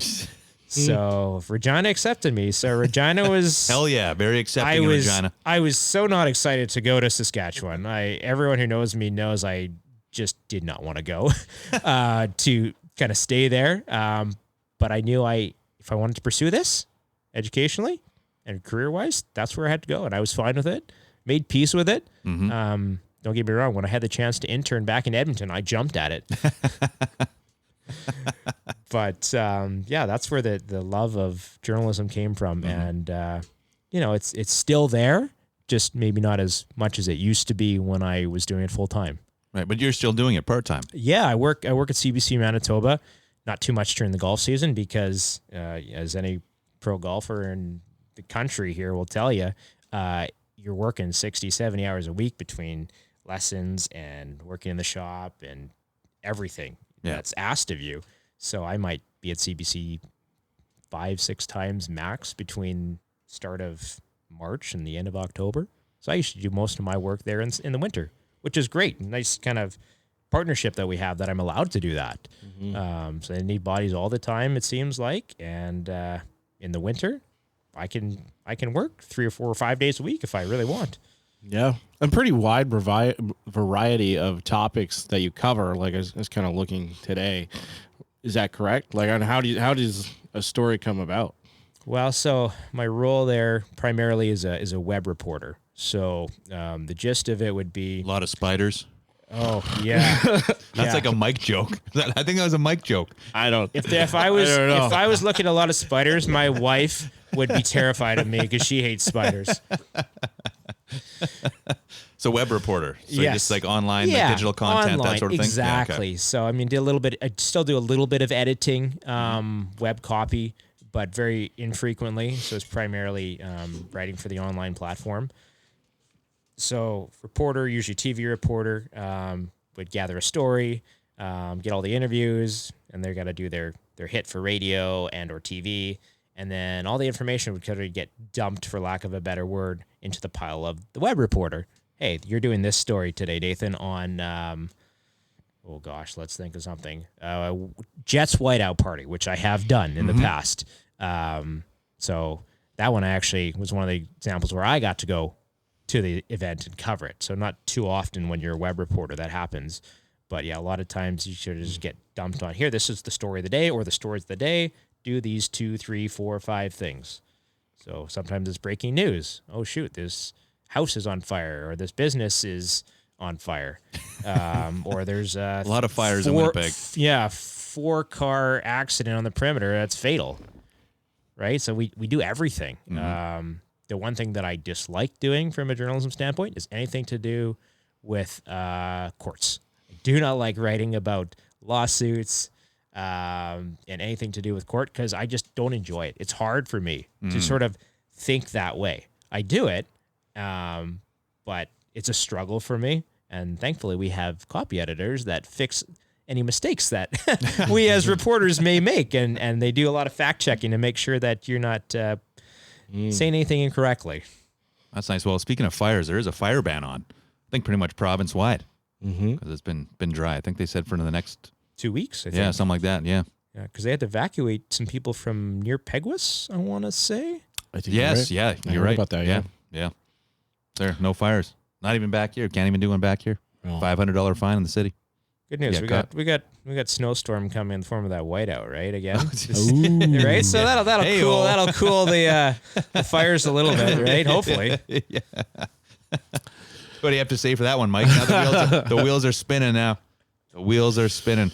So Regina accepted me. So Regina was hell yeah, very accepting of Regina. I was so not excited to go to Saskatchewan. Everyone who knows me knows I just did not want to go to kind of stay there. But I knew if I wanted to pursue this educationally and career-wise, that's where I had to go, and I was fine with it. Made peace with it. Mm-hmm. Don't get me wrong. When I had the chance to intern back in Edmonton, I jumped at it. But that's where the love of journalism came from, and it's still there, just maybe not as much as it used to be when I was doing it full time. Right, but you're still doing it part time. Yeah, I work at CBC Manitoba. Not too much during the golf season because, as any pro golfer in the country here will tell you, you're working 60, 70 hours a week between lessons and working in the shop and everything that's asked of you. So I might be at CBC 5-6 times max between start of March and the end of October. So I used to do most of my work there in the winter, which is great. Nice kind of partnership that we have that I'm allowed to do that. Mm-hmm. So they need bodies all the time, it seems like. And in the winter, I can work 3 or 4 or 5 days a week if I really want. Yeah, a pretty wide variety of topics that you cover. Like I was kind of looking today. Is that correct? Like, on how does a story come about? Well, so my role there primarily is a web reporter. So the gist of it would be a lot of spiders. Oh yeah, that's like a Mike joke. I think that was a Mike joke. I don't. If I was looking at a lot of spiders, my wife would be terrified of me because she hates spiders. So web reporter. So just like online, like digital content, that sort of thing. Exactly. Yeah, okay. So I still do a little bit of editing, web copy, but very infrequently. So it's primarily writing for the online platform. So reporter, usually TV reporter, would gather a story, get all the interviews, and they're got to do their hit for radio and or TV. And then all the information would kind of get dumped, for lack of a better word, into the pile of the web reporter. Hey, you're doing this story today, Nathan, on, let's think of something. Jets whiteout party, which I have done in the past. So that one actually was one of the examples where I got to go to the event and cover it. So not too often when you're a web reporter that happens. But yeah, a lot of times you should just get dumped on here. This is the story of the day or the stories of the day. Do these 2, 3, 4, 5 things. So sometimes it's breaking news. Oh, shoot, this house is on fire, or this business is on fire. Or there's a lot of fires in Winnipeg. 4-car accident on the perimeter that's fatal. Right? So we do everything. Mm-hmm. The one thing that I dislike doing from a journalism standpoint is anything to do with courts. I do not like writing about lawsuits, and anything to do with court, because I just don't enjoy it. It's hard for me to sort of think that way. I do it, but it's a struggle for me, And thankfully, we have copy editors that fix any mistakes that we as reporters may make. And they do a lot of fact checking to make sure that you're not saying anything incorrectly. That's nice. Well, speaking of fires, there is a fire ban on. I think pretty much province-wide because it's been dry. I think they said for the next 2 weeks, I think. Yeah, something like that. Yeah. Yeah, because they had to evacuate some people from near Peguis, I want to say. I think Yes, you're right. yeah, you're right about that. Yeah. Yeah. There, no fires. Not even back here. Can't even do one back here. Oh. $500 fine in the city. Good news. Yeah, We got snowstorm coming in the form of that whiteout, right? Again. Ooh. Right? So that'll cool the fires a little bit, right? Hopefully. Yeah. What do you have to say for that one, Mike? Now the wheels are spinning now. The wheels are spinning.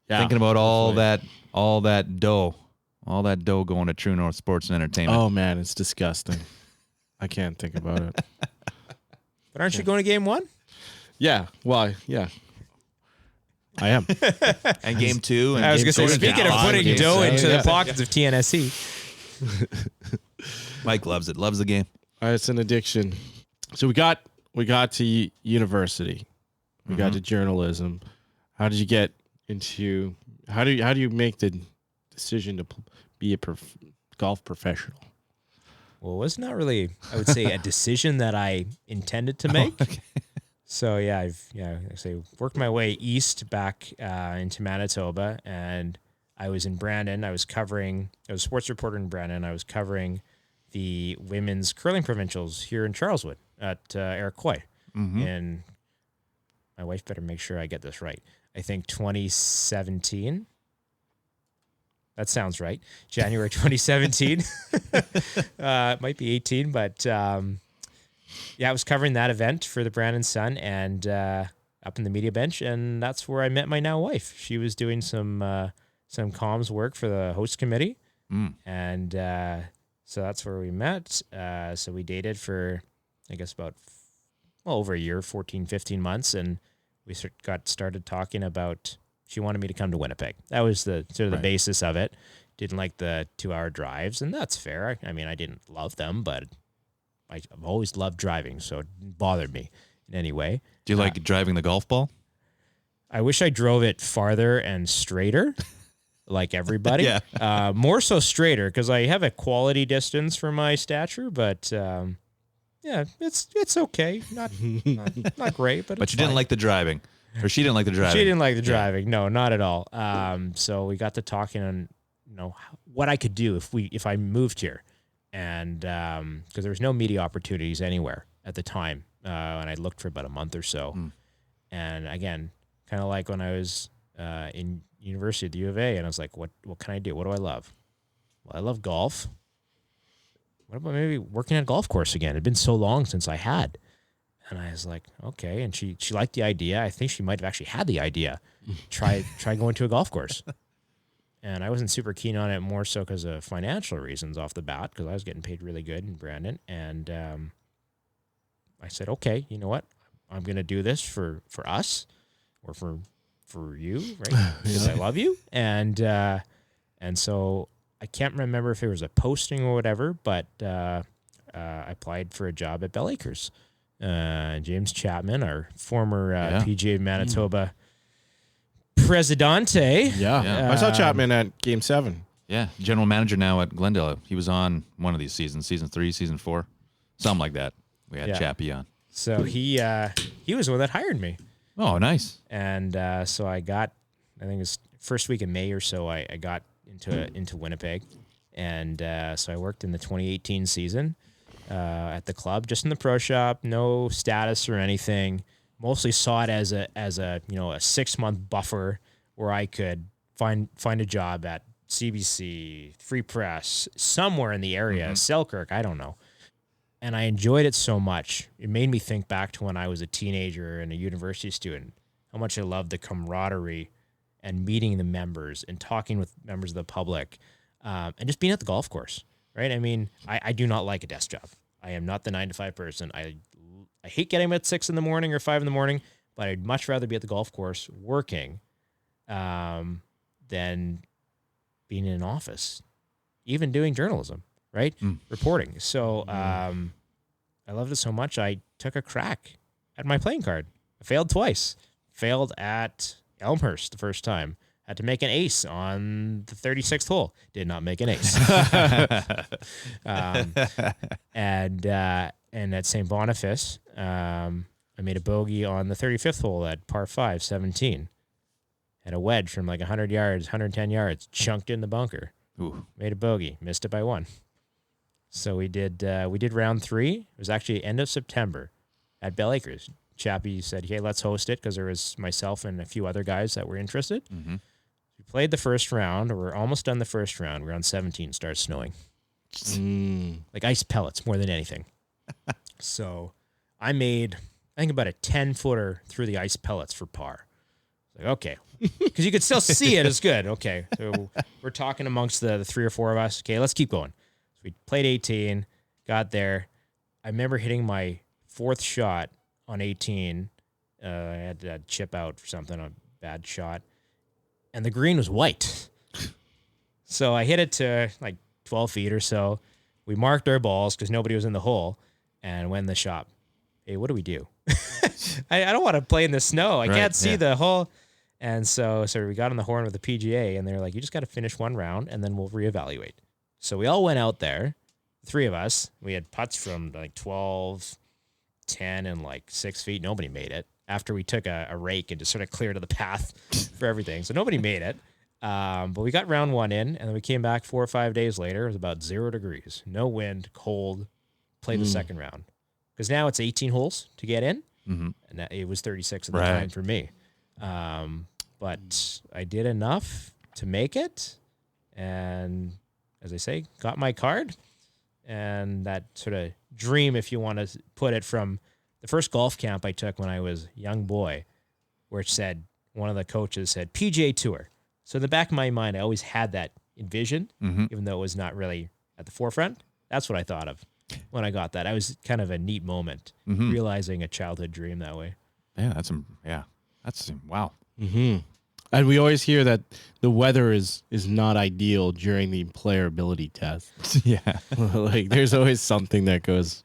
Yeah. Thinking about all that dough going to True North Sports and Entertainment. Oh man, it's disgusting. I can't think about it. But aren't you going to game 1? Yeah. Well, yeah. I am. And game 2. And I was game going to say, 3. speaking of putting game dough 7, into yeah. the pockets of TNSC. Mike loves it. Loves the game. It's an addiction. So we got to university. We got to journalism. How did you get into? How do you make the decision to be a golf professional? Well, it was not really, I would say, a decision that I intended to make. Okay. So I've worked my way east back into Manitoba, and I was in Brandon. I was a sports reporter in Brandon. I was covering the women's curling provincials here in Charleswood at Iroquois. And my wife better make sure I get this right. I think 2017. That sounds right. January 2017. It might be 18, but I was covering that event for the Brandon Sun and up in the media bench, and that's where I met my now wife. She was doing some comms work for the host committee, and so that's where we met. So we dated for, I guess, about over a year, 14, 15 months, and we got started talking about. She wanted me to come to Winnipeg. That was the sort of the basis of it. Didn't like the 2-hour drives, and that's fair. I mean, I didn't love them, but I've always loved driving, so it didn't bother me in any way. Do you like driving the golf ball? I wish I drove it farther and straighter, like everybody. Yeah. More so straighter, because I have a quality distance for my stature, but it's okay. Not great, but But you didn't like the driving. Or she didn't like the driving. She didn't like the driving. No, not at all. So we got to talking on, what I could do if I moved here, and because there was no media opportunities anywhere at the time, and I looked for about a month or so, and again, kind of like when I was in university at the U of A, and I was like, what can I do? What do I love? Well, I love golf. What about maybe working at a golf course again? It'd been so long since I had. And I was like, okay. And she liked the idea. I think she might have actually had the idea. Try going to a golf course. And I wasn't super keen on it, more so because of financial reasons off the bat, because I was getting paid really good in Brandon. And I said, okay, you know what? I'm going to do this for us or for you, right? Because I love you. And so I can't remember if it was a posting or whatever, but I applied for a job at Bel Acres. James Chapman, our former PGA Manitoba Presidente. Yeah. I saw Chapman at Game 7. Yeah, general manager now at Glendale. He was on one of these seasons, season 3, season 4, something like that. We had Chappie on. So he was the one that hired me. Oh, nice. And so I got, I think it was first week in May or so, I got into Winnipeg. And so I worked in the 2018 season. At the club, just in the pro shop, no status or anything. Mostly saw it as a 6-month buffer where I could find a job at CBC, Free Press, somewhere in the area, Selkirk, I don't know. And I enjoyed it so much. It made me think back to when I was a teenager and a university student, how much I loved the camaraderie and meeting the members and talking with members of the public, and just being at the golf course. Right? I mean, I do not like a desk job. I am not the 9-to-5 person. I hate getting up at 6 in the morning or 5 in the morning, but I'd much rather be at the golf course working than being in an office, even doing journalism, right? Reporting. So I loved it so much, I took a crack at my playing card. I failed twice. Failed at Elmhurst the first time. Had to make an ace on the 36th hole. Did not make an ace. And at St. Boniface, I made a bogey on the 35th hole at par 5, 17. Had a wedge from like 100 yards, 110 yards, chunked in the bunker. Ooh. Made a bogey, missed it by 1. So we did round 3. It was actually end of September at Bel Acres. Chappie said, hey, let's host it because there was myself and a few other guys that were interested. Mm-hmm. We played the first round, or we're almost done the first round. We're on 17, starts snowing. Like ice pellets more than anything. So I made, I think, about a 10-footer through the ice pellets for par. Like, okay. Because you could still see it. It's good. Okay. So we're talking amongst the 3 or 4 of us. Okay, let's keep going. So we played 18, got there. I remember hitting my 4th shot on 18. I had to chip out for something, a bad shot. And the green was white. So I hit it to like 12 feet or so. We marked our balls because nobody was in the hole and went in the shop. Hey, what do we do? I don't want to play in the snow. I can't see the hole. And so we got on the horn with the PGA and they're like, you just got to finish 1 round and then we'll reevaluate. So we all went out there, 3 of us. We had putts from like 12, 10, and like 6 feet. Nobody made it after we took a rake and just sort of cleared the path for everything. So nobody made it. But we got round 1 in, and then we came back 4 or 5 days later. It was about 0 degrees, no wind, cold. Played the second round because now it's 18 holes to get in, and it was 36 at the time for me. But I did enough to make it, and as I say, got my card. And that sort of dream, if you want to put it, from the first golf camp I took when I was a young boy, where it said, one of the coaches said, PGA Tour. So in the back of my mind, I always had that envisioned, even though it was not really at the forefront. That's what I thought of when I got that. I was kind of a neat moment, realizing a childhood dream that way. Yeah, that's wow. Mm-hmm. And we always hear that the weather is not ideal during the player ability test. Yeah. Like there's always something that goes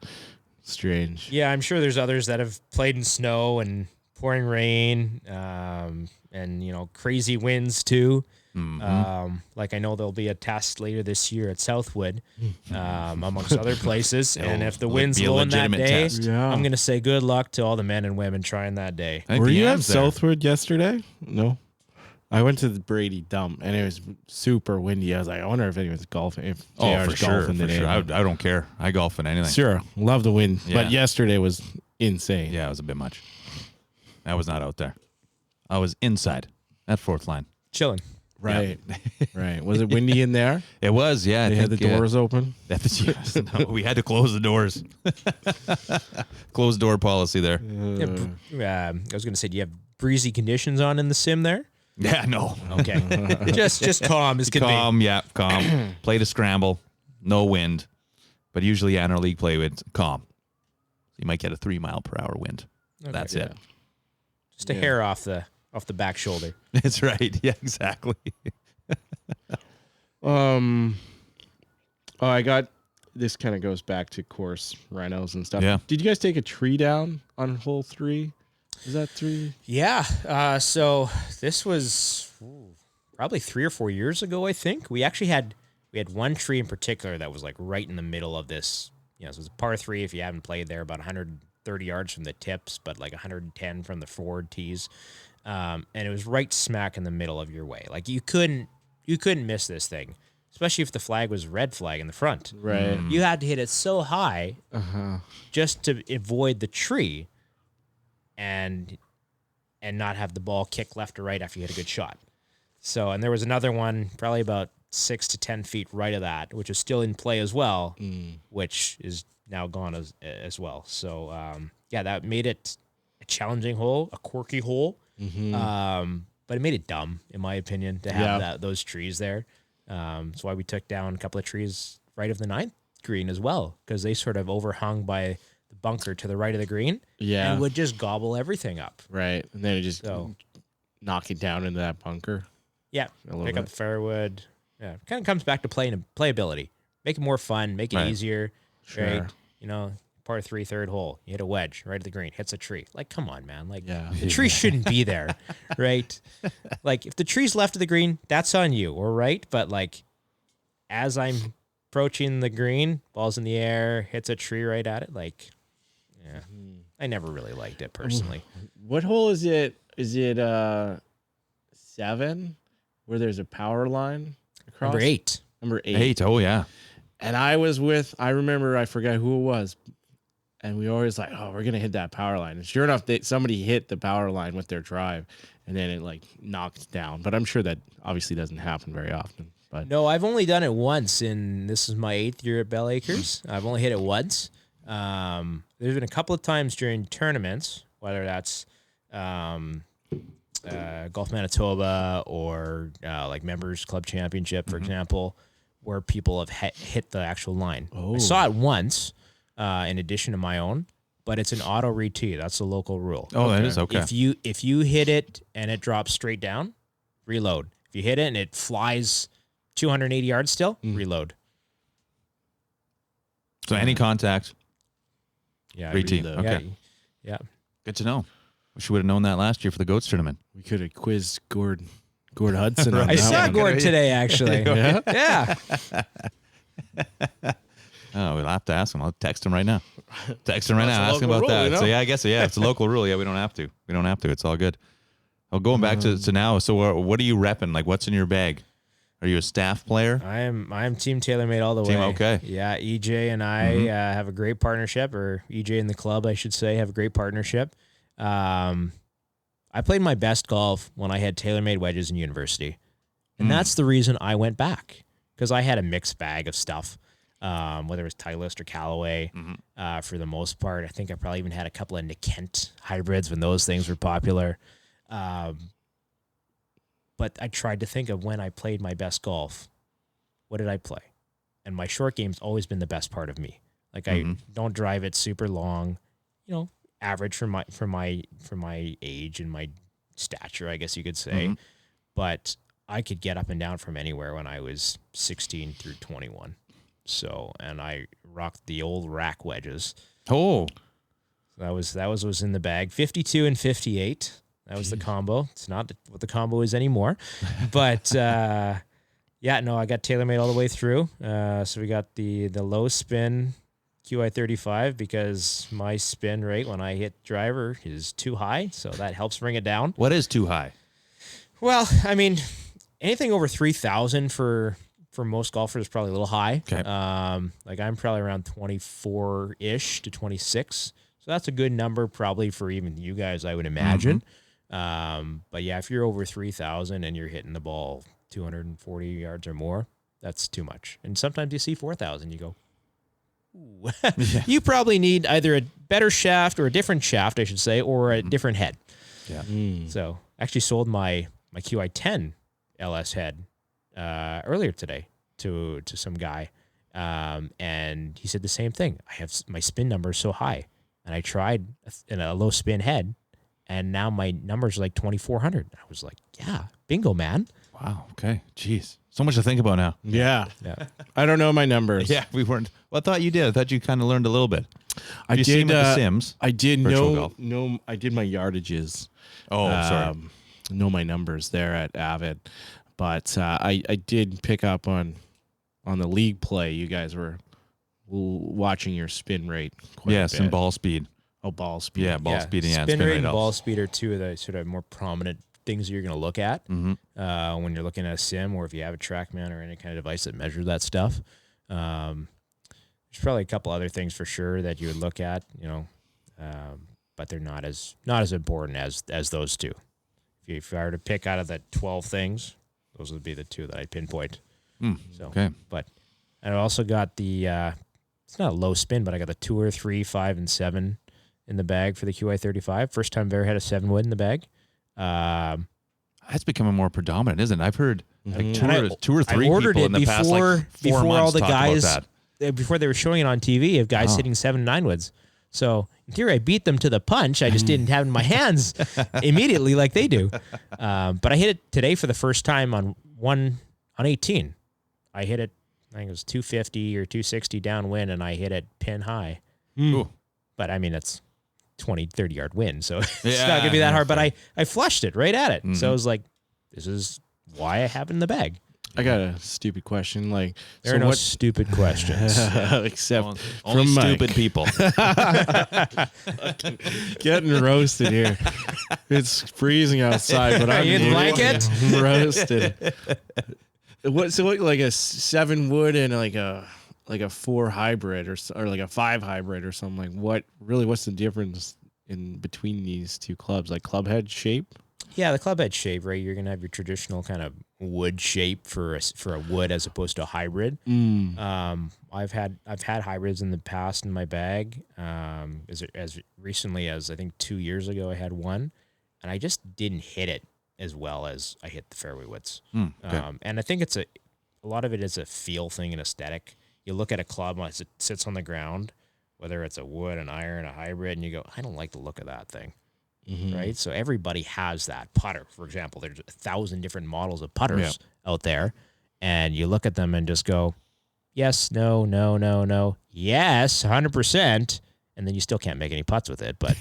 strange. Yeah, I'm sure there's others that have played in snow and pouring rain, and crazy winds too. Like I know there'll be a test later this year at Southwood, amongst other places. And if the wind's blowing that day, I'm going to say good luck to all the men and women trying that day. Were you at Southwood yesterday? No. I went to the Brady Dump, and it was super windy. I was like, I wonder if anyone's golfing. If JR's golfing today. Sure. I don't care. I golf in anything. Sure. Love the wind. Yeah. But yesterday was insane. Yeah, it was a bit much. I was not out there. I was inside at 4th line. Chilling. Right. Right. Was it windy in there? It was, yeah. They had the doors open? Yes, no, we had to close the doors. Closed door policy there. I was going to say, do you have breezy conditions on in the sim there? Yeah, no. Okay. just calm as can be. Calm, yeah, calm. Played a scramble, no wind. But usually in our league play, it's calm. You might get a 3-mile-per-hour wind. Okay, that's it. Just a hair off the back shoulder. That's right. Yeah, exactly. I got, this kind of goes back to course rhinos and stuff. Yeah. Did you guys take a tree down on hole 3? Is that 3? Yeah. So this was probably 3 or 4 years ago, I think. We actually had one tree in particular that was like right in the middle of this. So it was a par 3 if you haven't played there, about 130 yards from the tips, but like 110 from the forward tees. And it was right smack in the middle of your way. Like you couldn't miss this thing, especially if the flag was red flag in the front. Right. You had to hit it so high just to avoid the tree and not have the ball kick left or right after you hit a good shot. So, and there was another one probably about 6 to 10 feet right of that, which is still in play as well, which is now gone as well. So, that made it a challenging hole, a quirky hole. But it made it dumb, in my opinion, to have those trees there. That's why we took down a couple of trees right of the 9th green as well, because they sort of overhung by the bunker to the right of the green. Yeah. And would just gobble everything up. Right. And then it just knock it down into that bunker. Yeah. Pick up the firewood. Yeah. It kind of comes back to playability. Make it more fun, make it easier. Sure. Right. par 3 third hole. You hit a wedge right at the green, hits a tree. Like, come on, man. Like, Yeah. the tree shouldn't be there, right? Like, if the tree's left of the green, that's on you, all right? But, like, as I'm approaching the green, ball's in the air, hits a tree right at it. Like, yeah, I never really liked it personally. What hole is it? Is it 7 where there's a power line across? Number 8. Number 8. 8. Oh, yeah. And I remember, I forgot who it was. And we were always like, oh, we're going to hit that power line. And sure enough, somebody hit the power line with their drive. And then it like knocked down. But I'm sure that obviously doesn't happen very often. But No, I've only done it once, and this is my 8th year at Bel Acres. I've only hit it once. There's been a couple of times during tournaments, whether that's Golf Manitoba or like Members Club Championship, for example, where people have hit the actual line. I saw it once, in addition to my own, but it's an auto re-tee. That's the local rule. Oh, that is okay. If you hit it and it drops straight down, reload. If you hit it and it flies 280 yards still, reload. So any contact, Yeah, re-tee. reload. Okay. Yeah. Good to know. Wish we would have known that last year for the Goats tournament. we could have quizzed Gord Hudson on I that saw one. Gord today, actually. Yeah? Yeah. Oh, we'll have to ask him. I'll text him right now. Text him right That's now. a Ask him local about rule, that. you know? So yeah, I guess it's a local rule. Yeah, we don't have to. We don't have to. It's all good. Well, going back to now. So what are you repping? Like, what's in your bag? Are you a staff player? I'm Team TaylorMade all the Team way. okay. Yeah, EJ and I have a great partnership, or EJ and the club, I should say, have a great partnership. I played my best golf when I had TaylorMade wedges in university. And that's the reason I went back, because I had a mixed bag of stuff, whether it was Titleist or Callaway. For the most part, I think I probably even had a couple of Nikent hybrids when those things were popular. But I tried to think of when I played my best golf. What did I play? And my short game's always been the best part of me. Like, I don't drive it super long, average for my age and my stature, I guess you could say. But I could get up and down from anywhere when I was 16 through 21. So, and I rocked the old rack wedges. Oh, That was in the bag. 52 and 58. That was the combo. It's not what the combo is anymore. But I got TaylorMade all the way through. So we got the low spin QI35 because my spin rate when I hit driver is too high. So that helps bring it down. what is too high? Well, I mean, anything over 3,000 for most golfers is probably a little high. Okay. Like I'm probably around 24-ish to 26. So that's a good number probably for even you guys, I would imagine. But yeah, if you're over 3,000 and you're hitting the ball 240 yards or more, that's too much. And sometimes you see 4,000, you go, ooh. You probably need either a better shaft or a different shaft, I should say, or a different head. Yeah. So I actually sold my QI10 LS head earlier today to some guy. And he said the same thing. I have my spin number so high, and I tried in a low spin head, and now my numbers are like 2,400. I was like, yeah, bingo, man. Wow. Okay. Jeez. So much to think about now. Yeah. Yeah. I don't know my numbers. Yeah, we weren't. Well, I thought you did. I thought you kind of learned a little bit. I You see did. him at the Sims. I did Virtual golf. know. I did my yardages. Oh, sorry. Know my numbers there at Avid, but I did pick up on the league play. You guys were watching your spin rate. Quite Yes, a bit. and ball speed. Oh, ball speed. Yeah, ball speed. Yeah, spin rate and helps. ball speed are two of the sort of more prominent things you're going to look at when you're looking at a sim, or if you have a TrackMan or any kind of device that measures that stuff. There's probably a couple other things for sure that you would look at, but they're not as important as those two. If I were to pick out of the 12 things, those would be the two that I'd pinpoint. So, Okay. but I also got the it's not a low spin, but I got the 2 or 3, 5, and 7 in the bag for the QI35. First time I've ever had a 7 wood in the bag. That's becoming more predominant, isn't it? I've heard like And two or three I ordered people in it the past like 4 before months all the talk about guys that. before they were showing it on TV of guys hitting 7 and 9 woods. So in theory, I beat them to the punch. I just didn't have it in my hands immediately like they do. But I hit it today for the first time on 18. I hit it. I think it was 250 or 260 downwind, and I hit it pin high. Ooh. But I mean, it's 20, 30 yard wind. So it's not going to be that hard. But I flushed it right at it. So I was like, this is why I have it in the bag. I got a stupid question. Like, there are no stupid questions. Except only from stupid Mike. people. Getting roasted here. It's freezing outside, but I'm you in blanket? roasted. What's it like a 7 wood and like a 4 hybrid or like a 5 hybrid or something? Like what's the difference in between these two clubs? Like club head shape? Yeah, the club head shape, right? You're gonna have your traditional kind of wood shape for a wood as opposed to a hybrid. I've had hybrids in the past in my bag. As recently as I think 2 years ago, I had one, and I just didn't hit it as well as I hit the fairway woods. Okay. And I think it's a lot of it is a feel thing and aesthetic. You look at a club as it sits on the ground, whether it's a wood, an iron, a hybrid, and you go, I don't like the look of that thing. Right. So everybody has that putter. For example, there's 1,000 different models of putters out there, and you look at them and just go, yes, no, no, no, no, yes, 100%. And then you still can't make any putts with it. But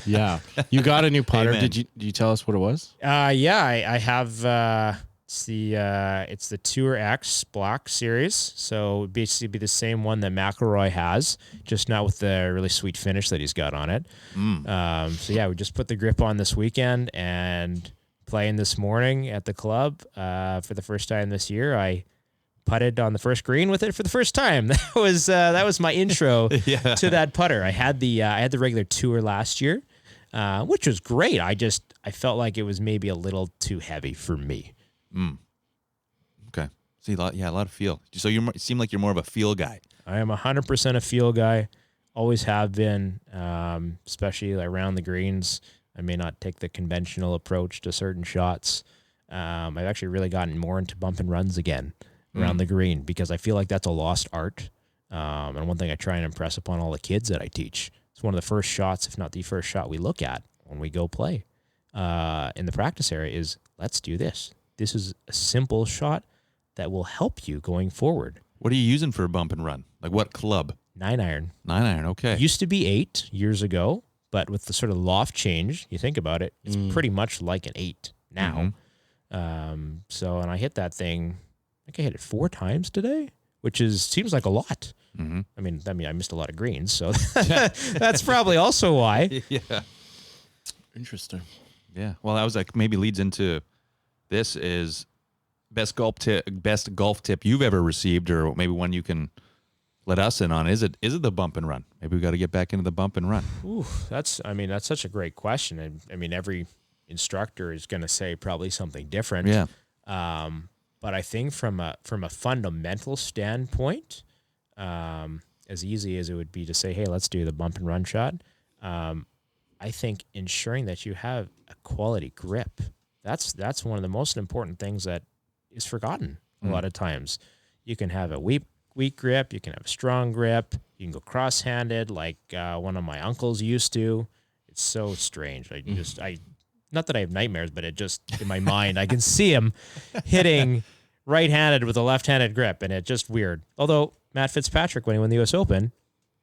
yeah, you got a new putter. Amen. Did you tell us what it was? yeah, I have, it's the Tour X Black Series. So it'd basically be the same one that McElroy has, just not with the really sweet finish that he's got on it. So yeah, we just put the grip on this weekend and playing this morning at the club for the first time this year. I putted on the first green with it for the first time. That was my intro to that putter. I had the regular Tour last year, which was great. I felt like it was maybe a little too heavy for me. Okay. See, a lot of feel. So you seem like you're more of a feel guy. I am 100% a feel guy. Always have been, especially around the greens. I may not take the conventional approach to certain shots. I've actually really gotten more into bump and runs again around the green because I feel like that's a lost art. And one thing I try and impress upon all the kids that I teach, it's one of the first shots, if not the first shot we look at when we go play in the practice area is, let's do this. This is a simple shot that will help you going forward. What are you using for a bump and run? Like what club? 9-iron. 9-iron, okay. It used to be 8 years ago, but with the sort of loft change, you think about it, it's pretty much like an 8 now. And I hit that thing, I think I hit it 4 times today, which seems like a lot. I mean, I missed a lot of greens, so that's probably also why. Yeah. Interesting. Yeah. Well, that was like maybe leads into this is best golf tip you've ever received, or maybe one you can let us in on. Is it the bump and run? Maybe we got to get back into the bump and run. Ooh, that's such a great question. And I mean, every instructor is going to say probably something different. Yeah. But I think from a fundamental standpoint, as easy as it would be to say, hey, let's do the bump and run shot. I think ensuring that you have a quality grip, that's one of the most important things that is forgotten a lot of times. You can have a weak grip, you can have a strong grip, you can go cross-handed like one of my uncles used to. It's so strange. Not that I have nightmares, but it just, in my mind, I can see him hitting right-handed with a left-handed grip, and it's just weird. Although Matt Fitzpatrick, when he won the U.S. Open,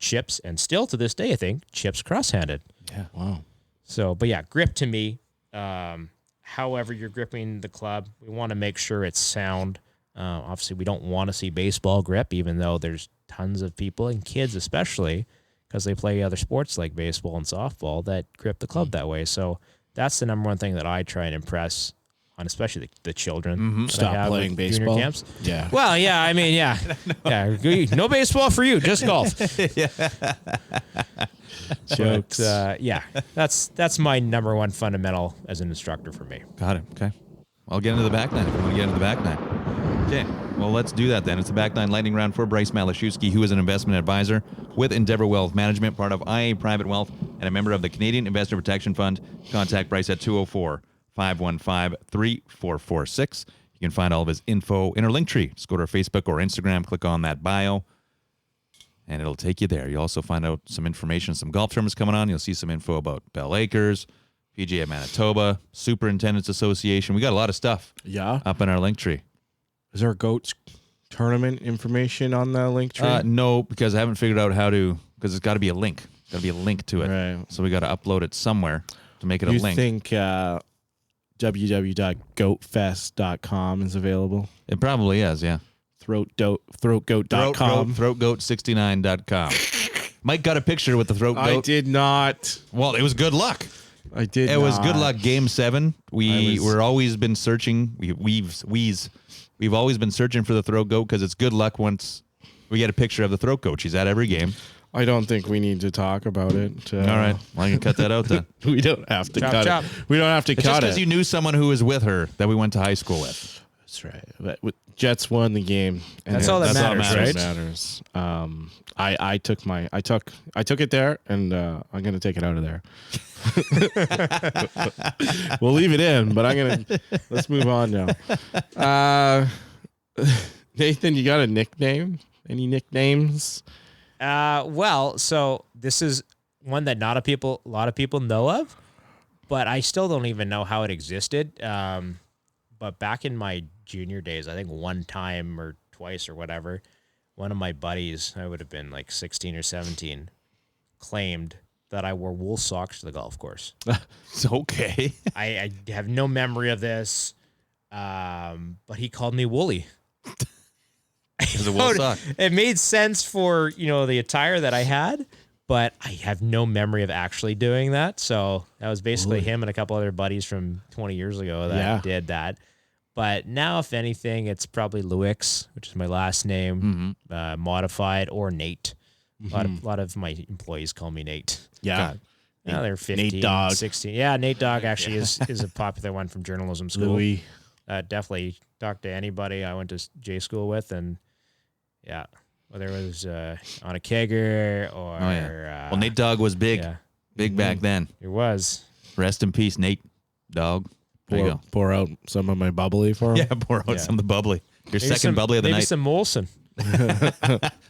chips, and still to this day, I think, chips cross-handed. Yeah. Wow. So, but yeah, grip to me, however you're gripping the club, we want to make sure it's sound. Obviously, we don't want to see baseball grip, even though there's tons of people, and kids especially, because they play other sports like baseball and softball, that grip the club that way. So that's the number one thing that I try and impress on, especially the children. that I Stop have playing with junior baseball. camps. Yeah. Well, yeah, I mean, yeah. No baseball for you, just golf. Jokes. But, yeah, that's my number one fundamental as an instructor for me. Got it. Okay. I'll get into the back nine if you want to get into the back nine. Okay. Well, let's do that then. It's the back nine lightning round for Bryce Malashewski, who is an investment advisor with Endeavor Wealth Management, part of IA Private Wealth, and a member of the Canadian Investor Protection Fund. Contact Bryce at 204-515-3446. You can find all of his info in our link tree. Just go to our Facebook or Instagram, click on that bio, and it'll take you there. You'll also find out some information, some golf tournaments coming on. You'll see some info about Bel Acres, PGA Manitoba, Superintendents Association. We got a lot of stuff up in our link tree. Is there a GOATS tournament information on the link tree? No, because I haven't figured out how to because it's got to be a link. Got to be a link to it. Right. So we got to upload it somewhere to make it a You link. think www.goatfest.com is available? It probably is, yeah. Throatgoat.com. Throatgoat69.com. Mike got a picture with the throat goat. I did not. Well, it was good luck. I did. It was good luck. Game 7. We're always been searching. We've always been searching for the throat goat because it's good luck once we get a picture of the throat goat. She's at every game. I don't think we need to talk about it. All right. Well, I can cut that out then. We don't have to Chop, cut chop. it. We don't have to It's just cut because it. you knew someone who was with her that we went to high school with. That's right. But Jets won the game. And That's all that matters, right? Matters. I took it there, and I'm gonna take it out of there. We'll leave it in, but let's move on now. Nathan, you got a nickname? Any nicknames? Well, so this is one that not a lot of people know of, but I still don't even know how it existed. But back in my junior days, I think one time or twice or whatever, one of my buddies, I would have been like 16 or 17, claimed that I wore wool socks to the golf course. It's okay. I have no memory of this, but he called me Woolly. It's a wool sock. It made sense for, the attire that I had, but I have no memory of actually doing that. So that was basically him and a couple other buddies from 20 years ago that did that. But now, if anything, it's probably Liewicki, which is my last name, modified, or Nate. A lot of my employees call me Nate. Yeah. Now they're 15, Nate Dogg. 16. Yeah, Nate Dogg actually is a popular one from journalism school. Louis. Definitely talk to anybody I went to J school with, and whether it was on a kegger or. Oh, yeah. Well, Nate Dogg was big. Yeah, Big back then. it was. Rest in peace, Nate Dogg. There you go. Pour out some of my bubbly for him. Yeah, pour out some of the bubbly. Your Maybe second bubbly of the maybe night. some Molson.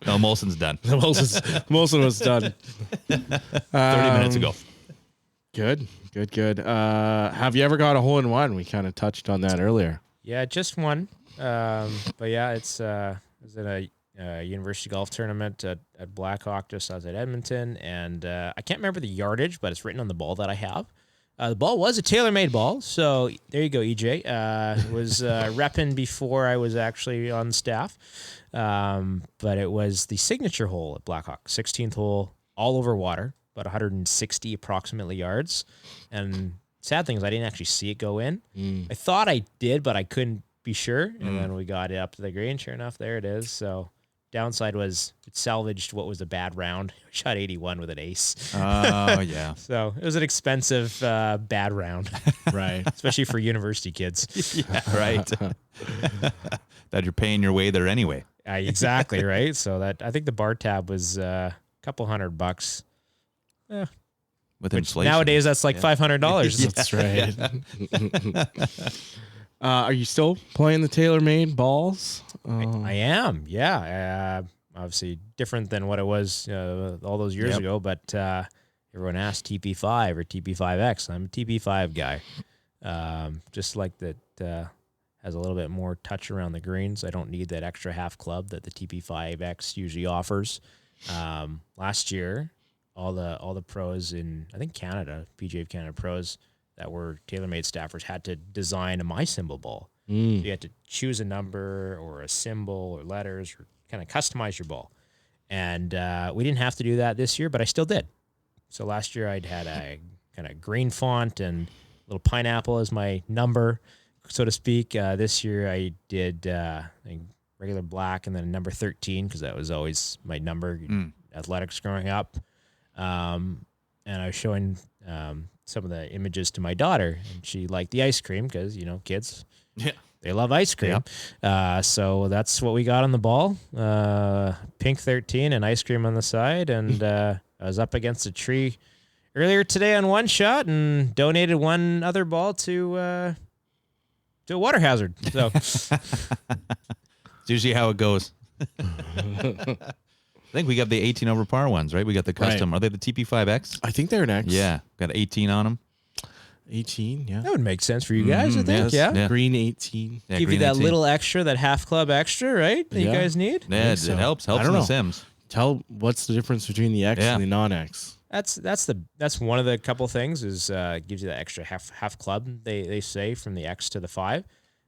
No, Molson's done. Molson was done. 30 minutes ago. Good. Have you ever got a hole-in-one? We kind of touched on that earlier. Yeah, just one. But yeah, it was in a university golf tournament at Blackhawk just outside Edmonton, and I can't remember the yardage, but it's written on the ball that I have. The ball was a tailor-made ball, so there you go, EJ. Was repping before I was actually on staff, but it was the signature hole at Blackhawk, 16th hole, all over water, about 160 approximately yards. And sad thing is I didn't actually see it go in. I thought I did, but I couldn't be sure. And then we got it up to the green. Sure enough, there it is. So downside was it salvaged what was a bad round. We shot 81 with an ace. Oh, yeah. So it was an expensive bad round, Right. especially for university kids. Yeah, right. That you're paying your way there anyway. Exactly, right? So that I think the bar tab was a couple $100. With Which inflation. nowadays that's like $500. That's right. Are you still playing the tailor-made balls? I am, yeah. Obviously different than what it was all those years ago, but everyone asks TP5 or TP5X. I'm a TP5 guy. Just like that has a little bit more touch around the greens. I don't need that extra half club that the TP5X usually offers. Last year, all the pros in, I think Canada, PGA of Canada pros that were TaylorMade staffers had to design a My Symbol ball. So you had to choose a number or a symbol or letters or kind of customize your ball. And we didn't have to do that this year, but I still did. So last year I'd had a kind of green font and a little pineapple as my number, so to speak. This year I did regular black and then number 13 because that was always my number in athletics growing up. And I was showing some of the images to my daughter, and she liked the ice cream because, kids, they love ice cream. So that's what we got on the ball, pink 13 and ice cream on the side. And I was up against a tree earlier today on one shot and donated one other ball to a water hazard. So It's usually how it goes. I think we got the 18 over par ones, right? We got the custom. Right. Are they the TP5X? I think they're an X. Yeah. Got 18 on them. 18, yeah. that would make sense for you guys, I think. yes. Yeah. Green 18. Give you green that 18. little extra, that half club extra, right? That you guys need. Yeah, so. it helps. I Helps don't in the know. Sims. What's the difference between the X and the non-X? That's one of the couple things is gives you that extra half club they say from the X to the 5,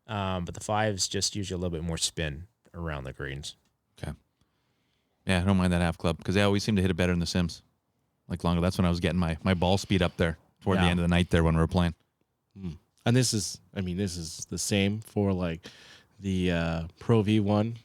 but the 5s just usually a little bit more spin around the greens. Okay. Yeah, I don't mind that half club because they always seem to hit it better in the Sims. Like longer. That's when I was getting my ball speed up there toward the end of the night there when we were playing. And this is the same for like the Pro V1.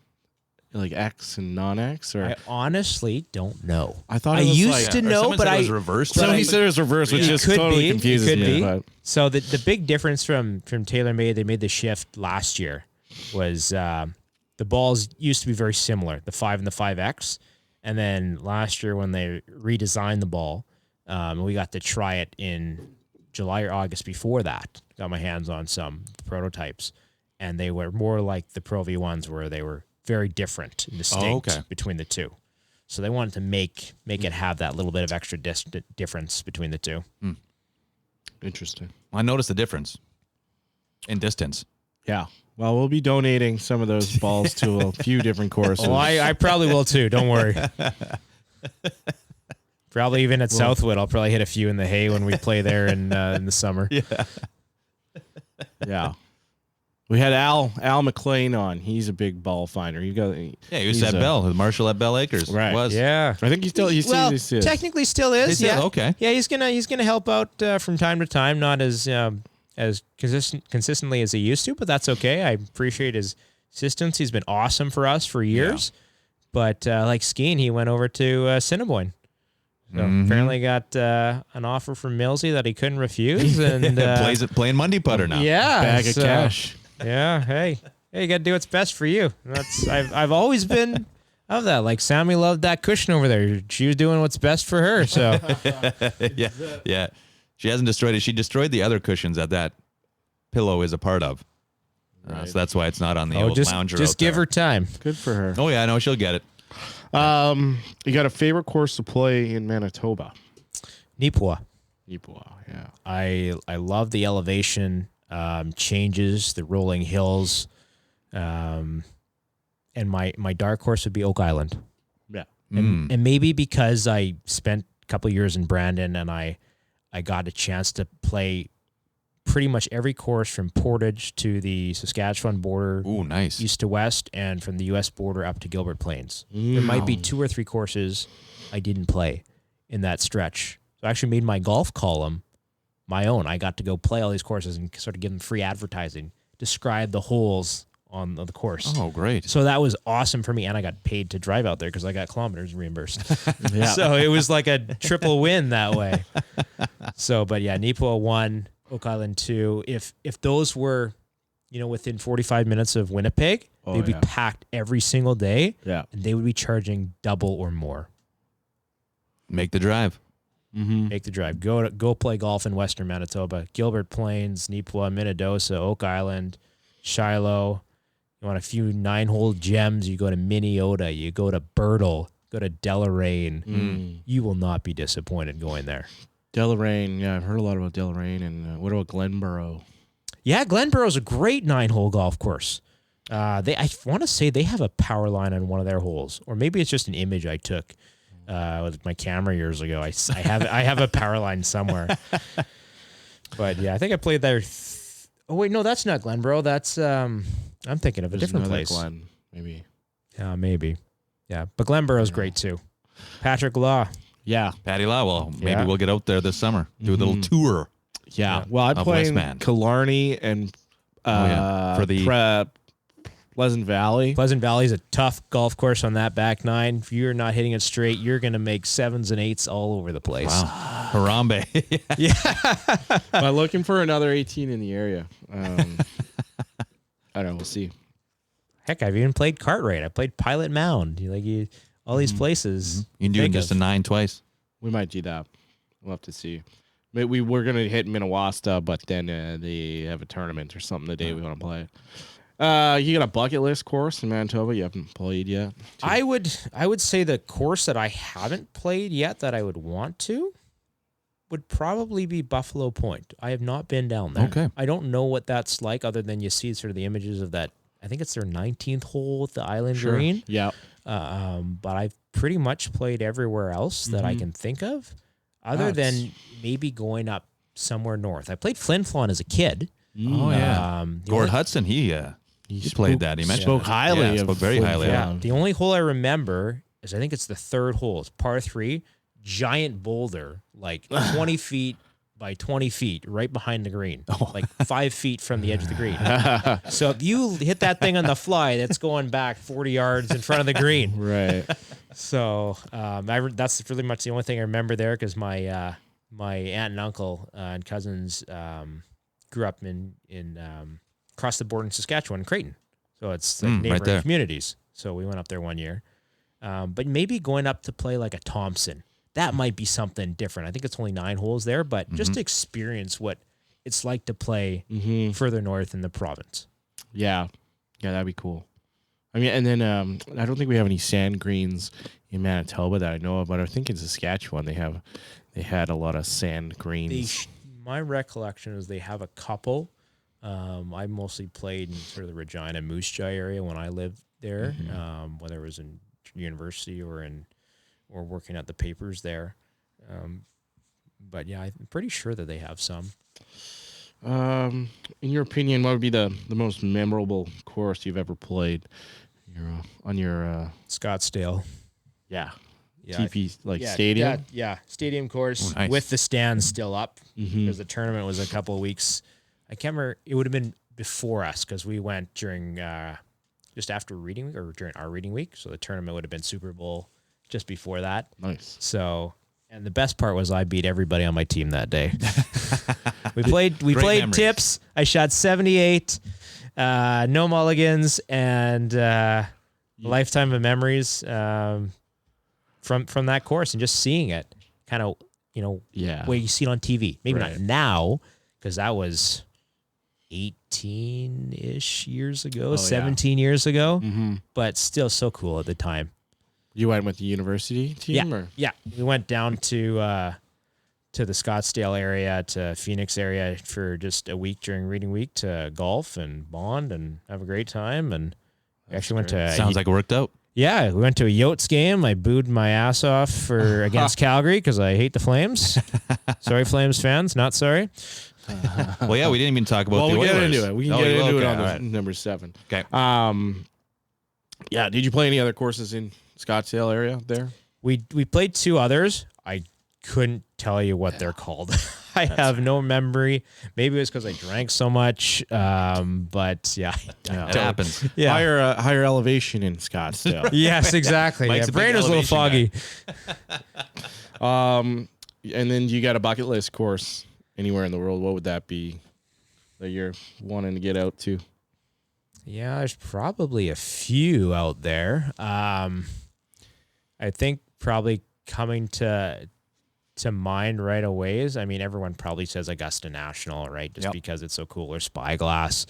Like X and non-X, or I honestly don't know. I thought I it was used to know, but it was reversed. Somebody said it was reversed, which just totally confuses me. But. So the big difference from TaylorMade, they made the shift last year, was the balls used to be very similar, the 5 and the 5X, and then last year when they redesigned the ball, we got to try it in July or August. Before that, got my hands on some prototypes, and they were more like the Pro V1s, where they were very different and distinct between the two. So they wanted to make it have that little bit of extra difference between the two. Interesting. I noticed the difference in distance. Yeah. Well, we'll be donating some of those balls to a few different courses. Well, I probably will too. Don't worry. Probably even at Southwood, I'll probably hit a few in the hay when we play there in the summer. Yeah. We had Al McLean on. He's a big ball finder. He was at Bell, the marshal at Bel Acres. Right. Was. Yeah. I think he still technically still is. Yeah. Yeah. Okay. Yeah, he's gonna help out from time to time, not as consistently as he used to, but that's okay. I appreciate his assistance. He's been awesome for us for years. Yeah. But like skiing, he went over to Cinnabon. So apparently got an offer from Millsy that he couldn't refuse, and playing Monday putter now. Yeah, bag of cash. Yeah, hey, you got to do what's best for you. I've always been of that. Like Sammy loved that cushion over there. She was doing what's best for her. So yeah. She hasn't destroyed it. She destroyed the other cushions that pillow is a part of. So that's why it's not on the old lounger. Just give her time. Good for her. Oh yeah, I know she'll get it. You got a favorite course to play in Manitoba? Nipawin. Yeah. I love the elevation changes, the rolling hills, and my dark horse would be Oak Island. Yeah, and maybe because I spent a couple of years in Brandon and I got a chance to play pretty much every course from Portage to the Saskatchewan border. Ooh, nice. East to west, and from the U.S. border up to Gilbert Plains. There might be 2 or 3 courses I didn't play in that stretch. So I actually made my golf column my own. I got to go play all these courses and sort of give them free advertising, describe the holes on the course. Oh, great. So that was awesome for me, and I got paid to drive out there because I got kilometers reimbursed. So it was like a triple win that way. So, but yeah, Nipawin 1, Oak Island 2. If those were, within 45 minutes of Winnipeg, they'd be packed every single day. Yeah. And they would be charging double or more. Make the drive. Make the drive. Go play golf in Western Manitoba. Gilbert Plains, Nipawin, Minnedosa, Oak Island, Shiloh. You want a few 9-hole gems, you go to Minneota, you go to Birtle, go to Deloraine. You will not be disappointed going there. Deloraine, yeah, I've heard a lot about Deloraine. And what about Glenborough? Yeah, Glenborough's a great 9-hole golf course. I want to say they have a power line on one of their holes, or maybe it's just an image I took with my camera years ago. I have a power line somewhere. But yeah, I think I played there. Oh wait, no, that's not Glenborough. That's I'm thinking of a different place. Glen, maybe. Yeah, maybe. Yeah, but Glenborough's great too. Patrick Law. Yeah, Patty Law. Well, maybe we'll get out there this summer, do a little tour. Yeah. Well, I played Killarney and for the Pleasant Valley. Pleasant Valley is a tough golf course on that back 9. If you're not hitting it straight, you're going to make 7s and 8s all over the place. Wow. Harambe. Yeah. I'm looking for another 18 in the area. I don't know. We'll see. Heck, I've even played Cartwright. I played Pilot Mound. All these places. You can do just a 9 twice. We might do that. We'll have to see. We were going to hit Minnewasta, but then they have a tournament or something the day we want to play. You got a bucket list course in Manitoba you haven't played yet? I would say the course that I haven't played yet that I would want to would probably be Buffalo Point. I have not been down there. Okay. I don't know what that's like other than you see sort of the images of that. I think it's their 19th hole with the island green. Yeah. But I've pretty much played everywhere else that I can think of, other than maybe going up somewhere north. I played Flin Flon as a kid. Oh yeah, Gord Hudson. He played that. He mentioned spoke highly. Spoke very highly. Yeah. The only hole I remember is I think it's the third hole. It's par 3, giant boulder, like 20 feet by 20 feet, right behind the green, like 5 feet from the edge of the green. So if you hit that thing on the fly, that's going back 40 yards in front of the green. Right. So that's really much the only thing I remember there, because my my aunt and uncle and cousins grew up in across the border in Saskatchewan, Creighton. So it's like neighboring there. communities. So we went up there one year. But maybe going up to play like a Thompson, that might be something different. I think it's only 9 holes there, but just to experience what it's like to play further north in the province. Yeah, that'd be cool. I mean, and then I don't think we have any sand greens in Manitoba that I know of, but I think in Saskatchewan they had a lot of sand greens. My recollection is they have a couple. I mostly played in sort of the Regina Moose Jaw area when I lived there, whether it was in university or working at the papers there. But yeah, I'm pretty sure that they have some. In your opinion, what would be the most memorable course you've ever played? On your Scottsdale. Yeah. Yeah, TP stadium? Yeah, stadium course nice. with the stands still up, because the tournament was a couple of weeks. I can't remember. It would have been before us, because we went during just after reading week, or during our reading week. So the tournament would have been Super Bowl just before that. Nice. So, and the best part was I beat everybody on my team that day. we played memories. tips. I shot 78, no mulligans, and lifetime of memories from that course, and just seeing it, kind of, where you see it on TV. Maybe not now, because that was 18-ish years ago, 17 years ago, but still so cool at the time. You went with the university team? Yeah. We went down to the Scottsdale area, to Phoenix area for just a week during reading week, to golf and bond and have a great time. And we actually went to... Sounds like it worked out. Yeah, we went to a Yotes game. I booed my ass off against Calgary because I hate the Flames. Sorry, Flames fans, not sorry. Well, yeah, we didn't even talk about the we'll Oilers. get into it. We can get into it on right. number 7. Okay. Yeah, did you play any other courses in Scottsdale area there? We played 2 others. I couldn't tell you what they're called. I have no memory. Maybe it was because I drank so much. But yeah, It happens. Yeah. Higher elevation in Scottsdale. Yes, exactly. Mike's Yeah, a big brain was a little foggy. And then you got a bucket list course anywhere in the world. What would that be that you're wanting to get out to? Yeah, there's probably a few out there. I think probably coming to mind right away is, I mean, everyone probably says Augusta National, right? Just because it's so cool, or Spyglass,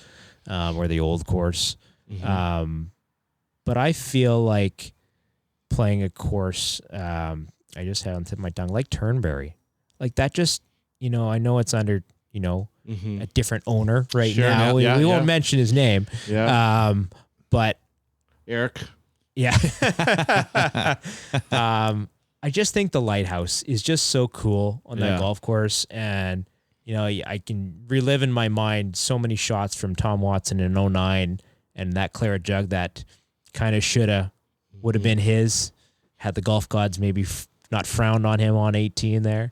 or the old course. But I feel like playing a course, I just had on the tip of my tongue, like Turnberry. Like that just, I know it's under, a different owner right now. We won't mention his name. Yeah. But Eric. yeah. I just think the lighthouse is just so cool on that golf course. And, I can relive in my mind so many shots from Tom Watson in 2009, and that claret jug that kind of would have been his, had the golf gods maybe not frowned on him on 18 there.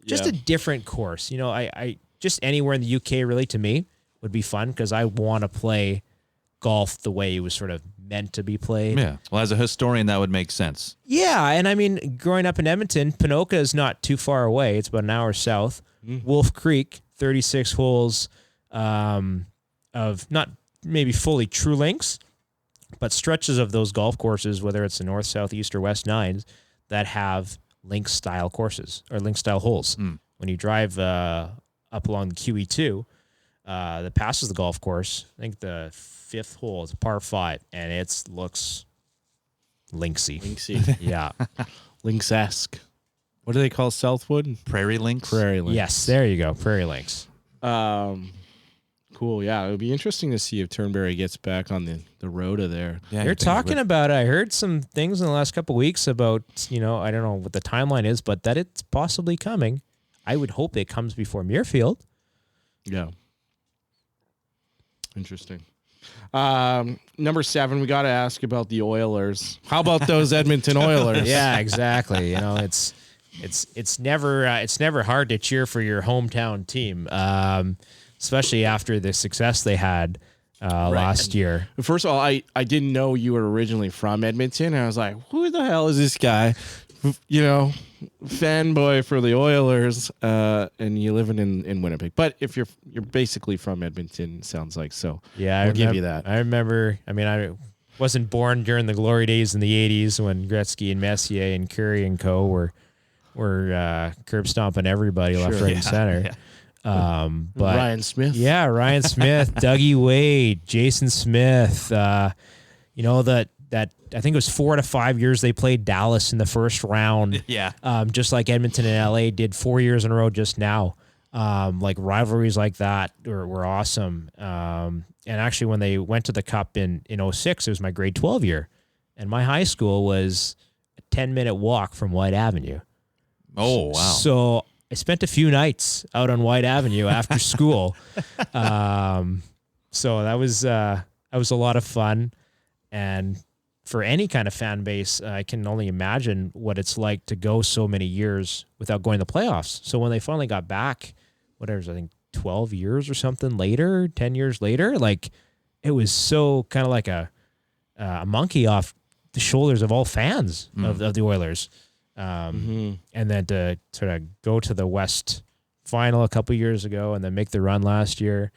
Just a different course. I just anywhere in the UK really, to me, would be fun, because I want to play golf the way it was sort of meant to be played. Yeah. Well, as a historian, that would make sense. Yeah, and I mean, growing up in Edmonton, Ponoka is not too far away. It's about an hour south. Wolf Creek, 36 holes of not maybe fully true links, but stretches of those golf courses, whether it's the north, south, east, or west nines, that have link-style courses or link-style holes. When you drive up along the QE2, that passes the golf course, I think the 5th hole is a par 5, and it looks linksy. Yeah. Links-esque. What do they call Southwood? Prairie links? Prairie links. Yes, there you go. Prairie links. What Cool. Yeah, it would be interesting to see if Turnberry gets back on the rota there. Yeah, They're talking about it. I heard some things in the last couple of weeks about, I don't know what the timeline is, but that it's possibly coming. I would hope it comes before Muirfield. Yeah. Interesting. Number 7, we got to ask about the Oilers. How about those Edmonton Oilers? Yeah, exactly. It's never hard to cheer for your hometown team, especially after the success they had last year. First of all, I didn't know you were originally from Edmonton. And I was like, who the hell is this guy? Fanboy for the Oilers, and you living in Winnipeg. But if you're basically from Edmonton, sounds like so. Yeah, I'll give you that. I remember. I wasn't born during the glory days in the '80s when Gretzky and Messier and Curry and co. were curb stomping everybody left, right, and center. Yeah. But Ryan Smith. Yeah, Ryan Smith, Dougie Wade, Jason Smith. That I think it was 4 to 5 years they played Dallas in the first round. Yeah. Just like Edmonton and LA did 4 years in a row just now. Like rivalries like that were awesome. And actually when they went to the Cup in 06, it was my grade 12 year. And my high school was a 10-minute walk from White Avenue. Oh, wow. So I spent a few nights out on White Avenue after school. So that was a lot of fun. And for any kind of fan base, I can only imagine what it's like to go so many years without going to the playoffs. So when they finally got back, whatever, I think 12 years or something later, 10 years later, like it was so kind of like a monkey off the shoulders of all fans of the Oilers. And then to sort of go to the West final a couple years ago and then make the run last year.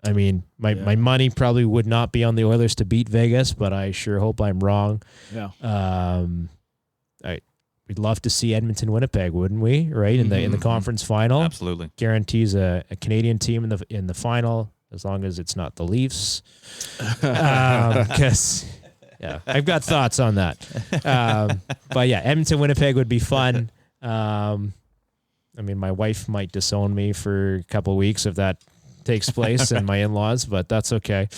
My money probably would not be on the Oilers to beat Vegas, but I sure hope I'm wrong. Yeah. We'd love to see Edmonton, Winnipeg, wouldn't we? Right in the conference final. Absolutely. Guarantees a Canadian team in the final, as long as it's not the Leafs. Because I've got thoughts on that. But yeah, Edmonton, Winnipeg would be fun. My wife might disown me for a couple of weeks if that takes place and my in-laws, but that's okay.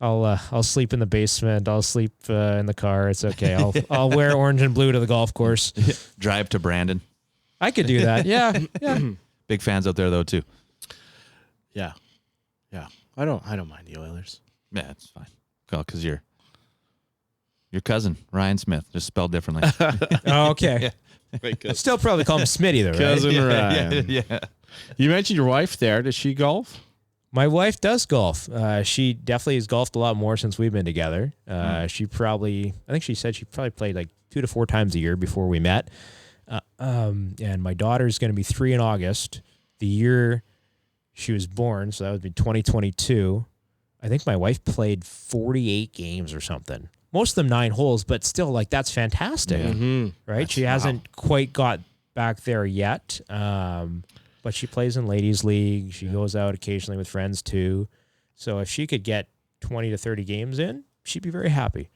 I'll sleep in the basement. I'll sleep in the car. It's okay. I'll wear orange and blue to the golf course. Drive to Brandon. I could do that. Yeah. Big fans out there though too. Yeah. I don't mind the Oilers. Yeah, it's fine. Because your cousin Ryan Smith, just spelled differently. Oh, okay. Still probably call him Smitty though, right? Cousin Ryan. Yeah. You mentioned your wife there. Does she golf? My wife does golf. She definitely has golfed a lot more since we've been together. I think she said she probably played like 2 to 4 times a year before we met. And my daughter's going to be 3 in August, the year she was born. So that would be 2022. I think my wife played 48 games or something. Most of them 9 holes, but still, like, that's fantastic, right? She hasn't quite got back there yet. But she plays in ladies league. She goes out occasionally with friends too. So if she could get 20 to 30 games in, she'd be very happy.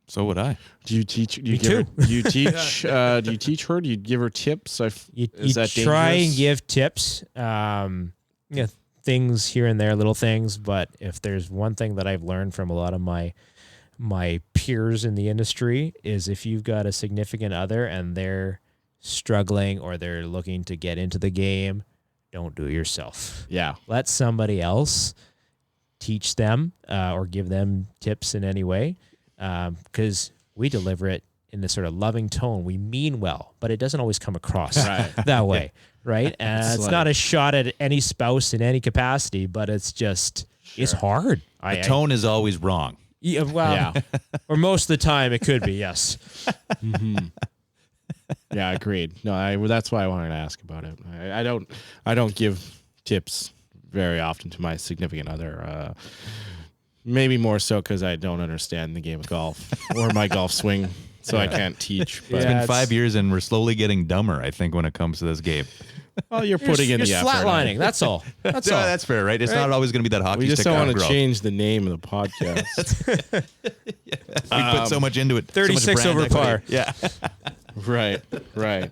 So would I. Do you teach? Do you Me give too. Her, do you teach? Do you teach her? Do you give her tips? You that try dangerous? and give tips, things here and there, little things. But if there's one thing that I've learned from a lot of my peers in the industry is if you've got a significant other and they're struggling or they're looking to get into the game, don't do it yourself. Yeah. Let somebody else teach them or give them tips in any way, because we deliver it in this sort of loving tone. We mean well, but it doesn't always come across that way, right? And it's not a shot at any spouse in any capacity, but it's just it's hard. The tone is always wrong. Yeah, well, or most of the time it could be, yes. Yeah, agreed. No, that's why I wanted to ask about it. I don't give tips very often to my significant other. Maybe more so because I don't understand the game of golf or my golf swing, so I can't teach. But It's been 5 years and we're slowly getting dumber, I think, when it comes to this game. well, you're putting in the You're effort. flatlining. That's all. That's all. That's fair, right? It's not always going to be that hockey We just stick don't want to growth. change the name of the podcast. We put so much into it. 36 so much over brand par. equity. Yeah. Right.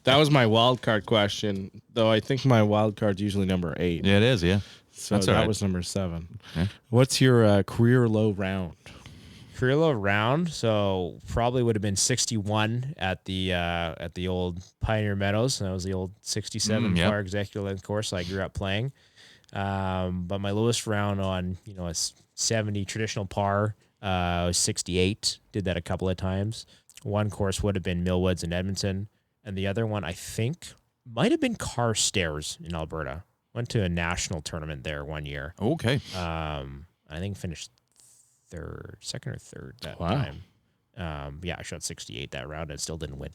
That was my wild card question. though I think my wild card's usually number 8. Yeah, it is. Yeah. So That's all that right. was number 7. Okay. What's your career low round? Career low round, so probably would have been 61 at the old Pioneer Meadows. That was the old 67 yep. par executive length course I grew up playing. But my lowest round on a 70 traditional par was 68. Did that a couple of times. One course would have been Millwoods in Edmonton, and the other one I think might have been Carstairs in Alberta. Went to a national tournament there one year. Okay. I think finished second or third that Wow. time. Yeah, I shot 68 that round and still didn't win.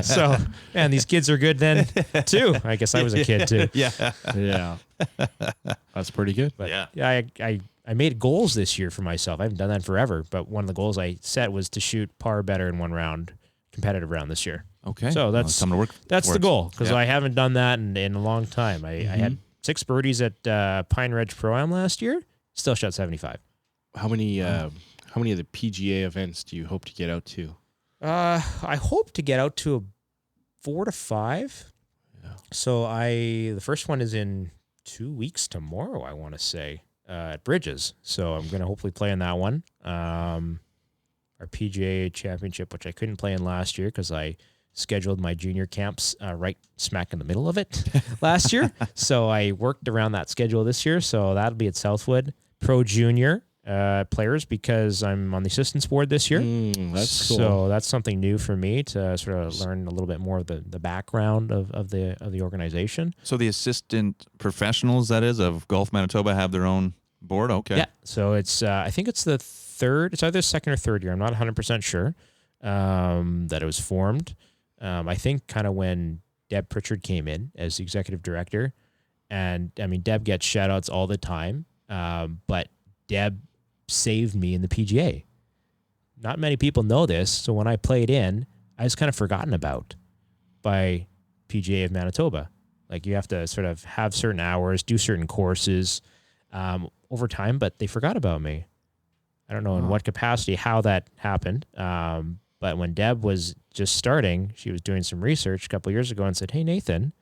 So, man, these kids are good then too. I guess I was a kid too. Yeah. Yeah. That's pretty good. But Yeah. I made goals this year for myself. I haven't done that in forever, but one of the goals I set was to shoot par better in one round, competitive round this year. Okay. So Well, that's it's time to work. That's the towards. goal because Yeah. I haven't done that in a long time. I had 6 birdies at Pine Ridge Pro-Am last year. Still shot 75. How many of the PGA events do you hope to get out to? I hope to get out to a 4 to 5. Yeah. So the first one is in 2 weeks tomorrow, I want to say, at Bridges. So I'm going to hopefully play in that one. Our PGA championship, which I couldn't play in last year because I scheduled my junior camps right smack in the middle of it last year. So I worked around that schedule this year. So that'll be at Southwood. Pro Junior players because I'm on the assistants board this year. That's cool. So that's something new for me to sort of learn a little bit more of the background of the organization. So the assistant professionals, that is, of Golf Manitoba have their own board? Okay. Yeah. So it's I think it's the third. It's either second or third year. I'm not 100% sure that it was formed. I think kind of when Deb Pritchard came in as the executive director, and I mean Deb gets shout outs all the time, but Deb saved me in the PGA. Not many people know this, so when I played in, I was kind of forgotten about by PGA of Manitoba. Like you have to sort of have certain hours, do certain courses over time, but they forgot about me. I don't know in what capacity, how that happened. But when Deb was just starting, she was doing some research a couple of years ago and said, "Hey, Nathan,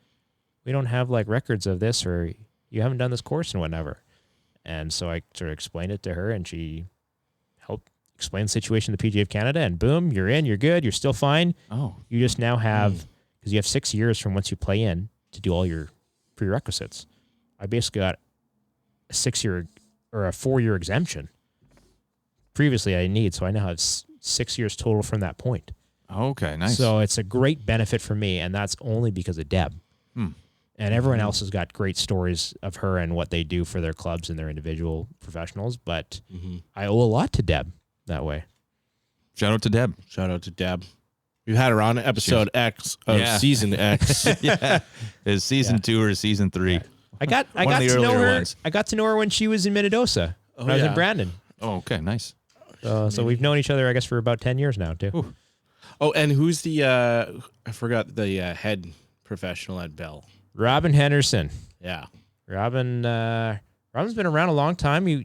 we don't have like records of this, or you haven't done this course in whatever." And so I sort of explained it to her, and she helped explain the situation to the PGA of Canada, and boom, you're in, you're good, you're still fine. Oh. You just now have, because you have 6 years from once you play in to do all your prerequisites. I basically got a 6-year or a 4-year exemption. Previously, I didn't need, so I now have 6 years total from that point. Okay, nice. So it's a great benefit for me, and that's only because of Deb. And everyone else has got great stories of her and what they do for their clubs and their individual professionals. But I owe a lot to Deb that way. Shout out to Deb. Shout out to Deb. We had her on episode X of season X. Yeah. Is season 2 or season 3? I got One of the to know earlier her. ones. I got to know her when she was in Minnedosa. When I was in Brandon. Oh, okay, nice. So we've known each other, I guess, for about 10 years now, too. Oh, and who's the I forgot the head professional at Bell. Robin Henderson. Yeah. Robin's been around a long time.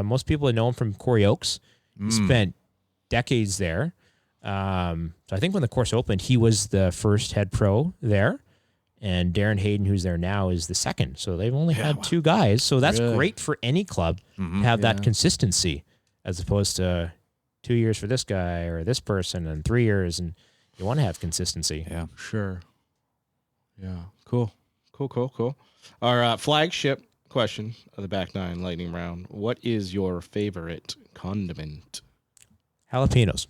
Most people know him from Corey Oaks. He spent decades there. So I think when the course opened, he was the first head pro there. And Darren Hayden, who's there now, is the second. So they've only had 2 guys. So that's great for any club to have that consistency, as opposed to 2 years for this guy or this person and 3 years. And you want to have consistency. Yeah. Sure. Yeah. Cool. Our flagship question of the back 9 lightning round. What is your favorite condiment? Jalapenos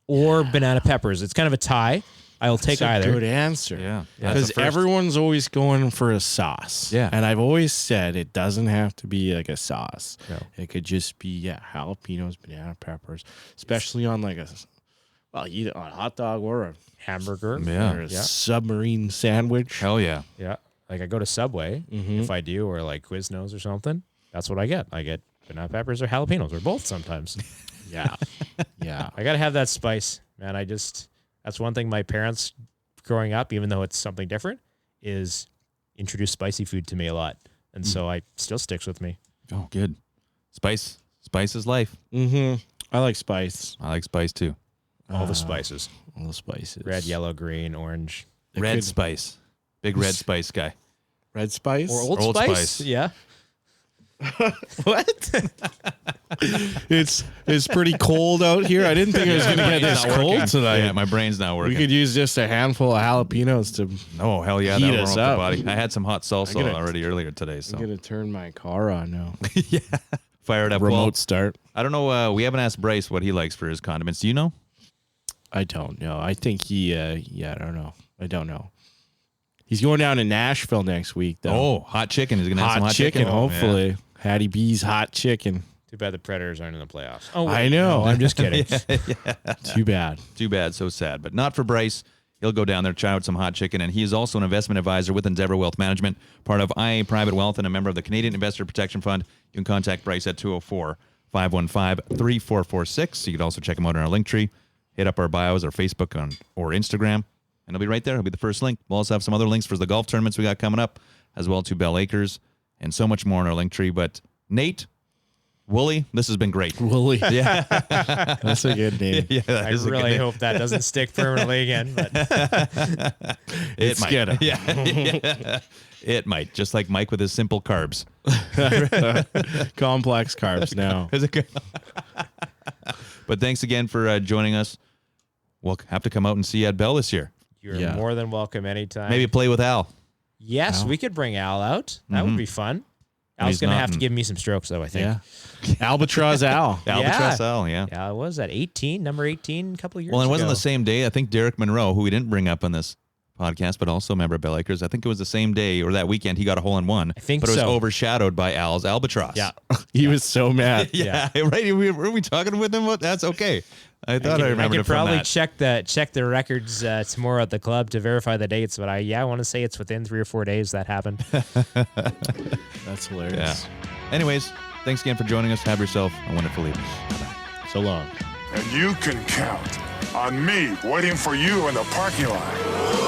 or banana peppers. It's kind of a tie. I'll take either. Good answer. Yeah. Because everyone's always going for a sauce. Yeah. And I've always said it doesn't have to be like a sauce. No. It could just be, jalapenos, banana peppers, especially on like either on a hot dog or a Hamburger. Yeah. or a submarine sandwich. Hell yeah. Yeah. Like I go to Subway, if I do, or like Quiznos or something, that's what I get. I get banana peppers or jalapenos, or both sometimes. Yeah. Yeah. I got to have that spice, man. That's one thing my parents growing up, even though it's something different, is introduce spicy food to me a lot. And so it still sticks with me. Oh, good. Spice is life. I like spice. I like spice too. All the spices. All the spices. Red, yellow, green, orange. Red spice. Big Red Spice guy. Red Spice? Or Old Old Spice? Spice. Yeah. What? It's pretty cold out here. I didn't think it was going to get this cold tonight. Yeah, my brain's not working. We could use just a handful of jalapenos to. Oh, hell yeah. Heat That'll us warm up up. the body. I had some hot salsa I'm gonna- already earlier today. So I'm going to turn my car on now. yeah. Fire it up. Remote Well, start. I don't know. We haven't asked Bryce what he likes for his condiments. Do you know? I don't know. I think he. I don't know. I don't know. He's going down to Nashville next week, though. Oh, hot chicken. He's going to have some hot chicken, Oh, hopefully. yeah. Hattie B's hot chicken. Too bad the Predators aren't in the playoffs. Oh, I know. No, I'm just kidding. Too bad. Too bad. So sad. But not for Bryce. He'll go down there, try out some hot chicken. And he is also an investment advisor with Endeavor Wealth Management, part of IA Private Wealth and a member of the Canadian Investor Protection Fund. You can contact Bryce at 204-515-3446. You can also check him out on our link tree. Hit up our bios, our Facebook or Instagram. And it'll be right there. It'll be the first link. We'll also have some other links for the golf tournaments we got coming up, as well to Bel Acres, and so much more in our link tree. But Nate, Wooly, this has been great. Wooly. Yeah. That's a good name. Yeah, that I is a good really name. hope that doesn't stick permanently again. But It might. gonna. Yeah. It might. Just like Mike with his simple carbs. Complex carbs now. Is it good? But thanks again for joining us. We'll have to come out and see you at Bell this year. you're Yeah. more than welcome anytime. Maybe play with Al. Yes, Al? we could bring Al out. That would be fun. Al's he's going to not have to in- give me some strokes, though, I think. Yeah. Albatross Al. Albatross Al, yeah. Yeah, it was at 18, number 18, a couple of years Well, it ago. wasn't the same day. I think Derek Monroe, who we didn't bring up on this podcast, but also a member of Bel Acres, I think it was the same day or that weekend he got a hole-in-one. I think but it was so. overshadowed by Al's Albatross. Yeah. He was so mad. Yeah, right. Were we talking with him? That's okay. I thought I remembered I it could from probably that. check the records tomorrow at the club to verify the dates, but I want to say it's within 3 or 4 days that happened. That's hilarious. Yeah. Anyways, thanks again for joining us. Have yourself a wonderful evening. So long. And you can count on me waiting for you in the parking lot.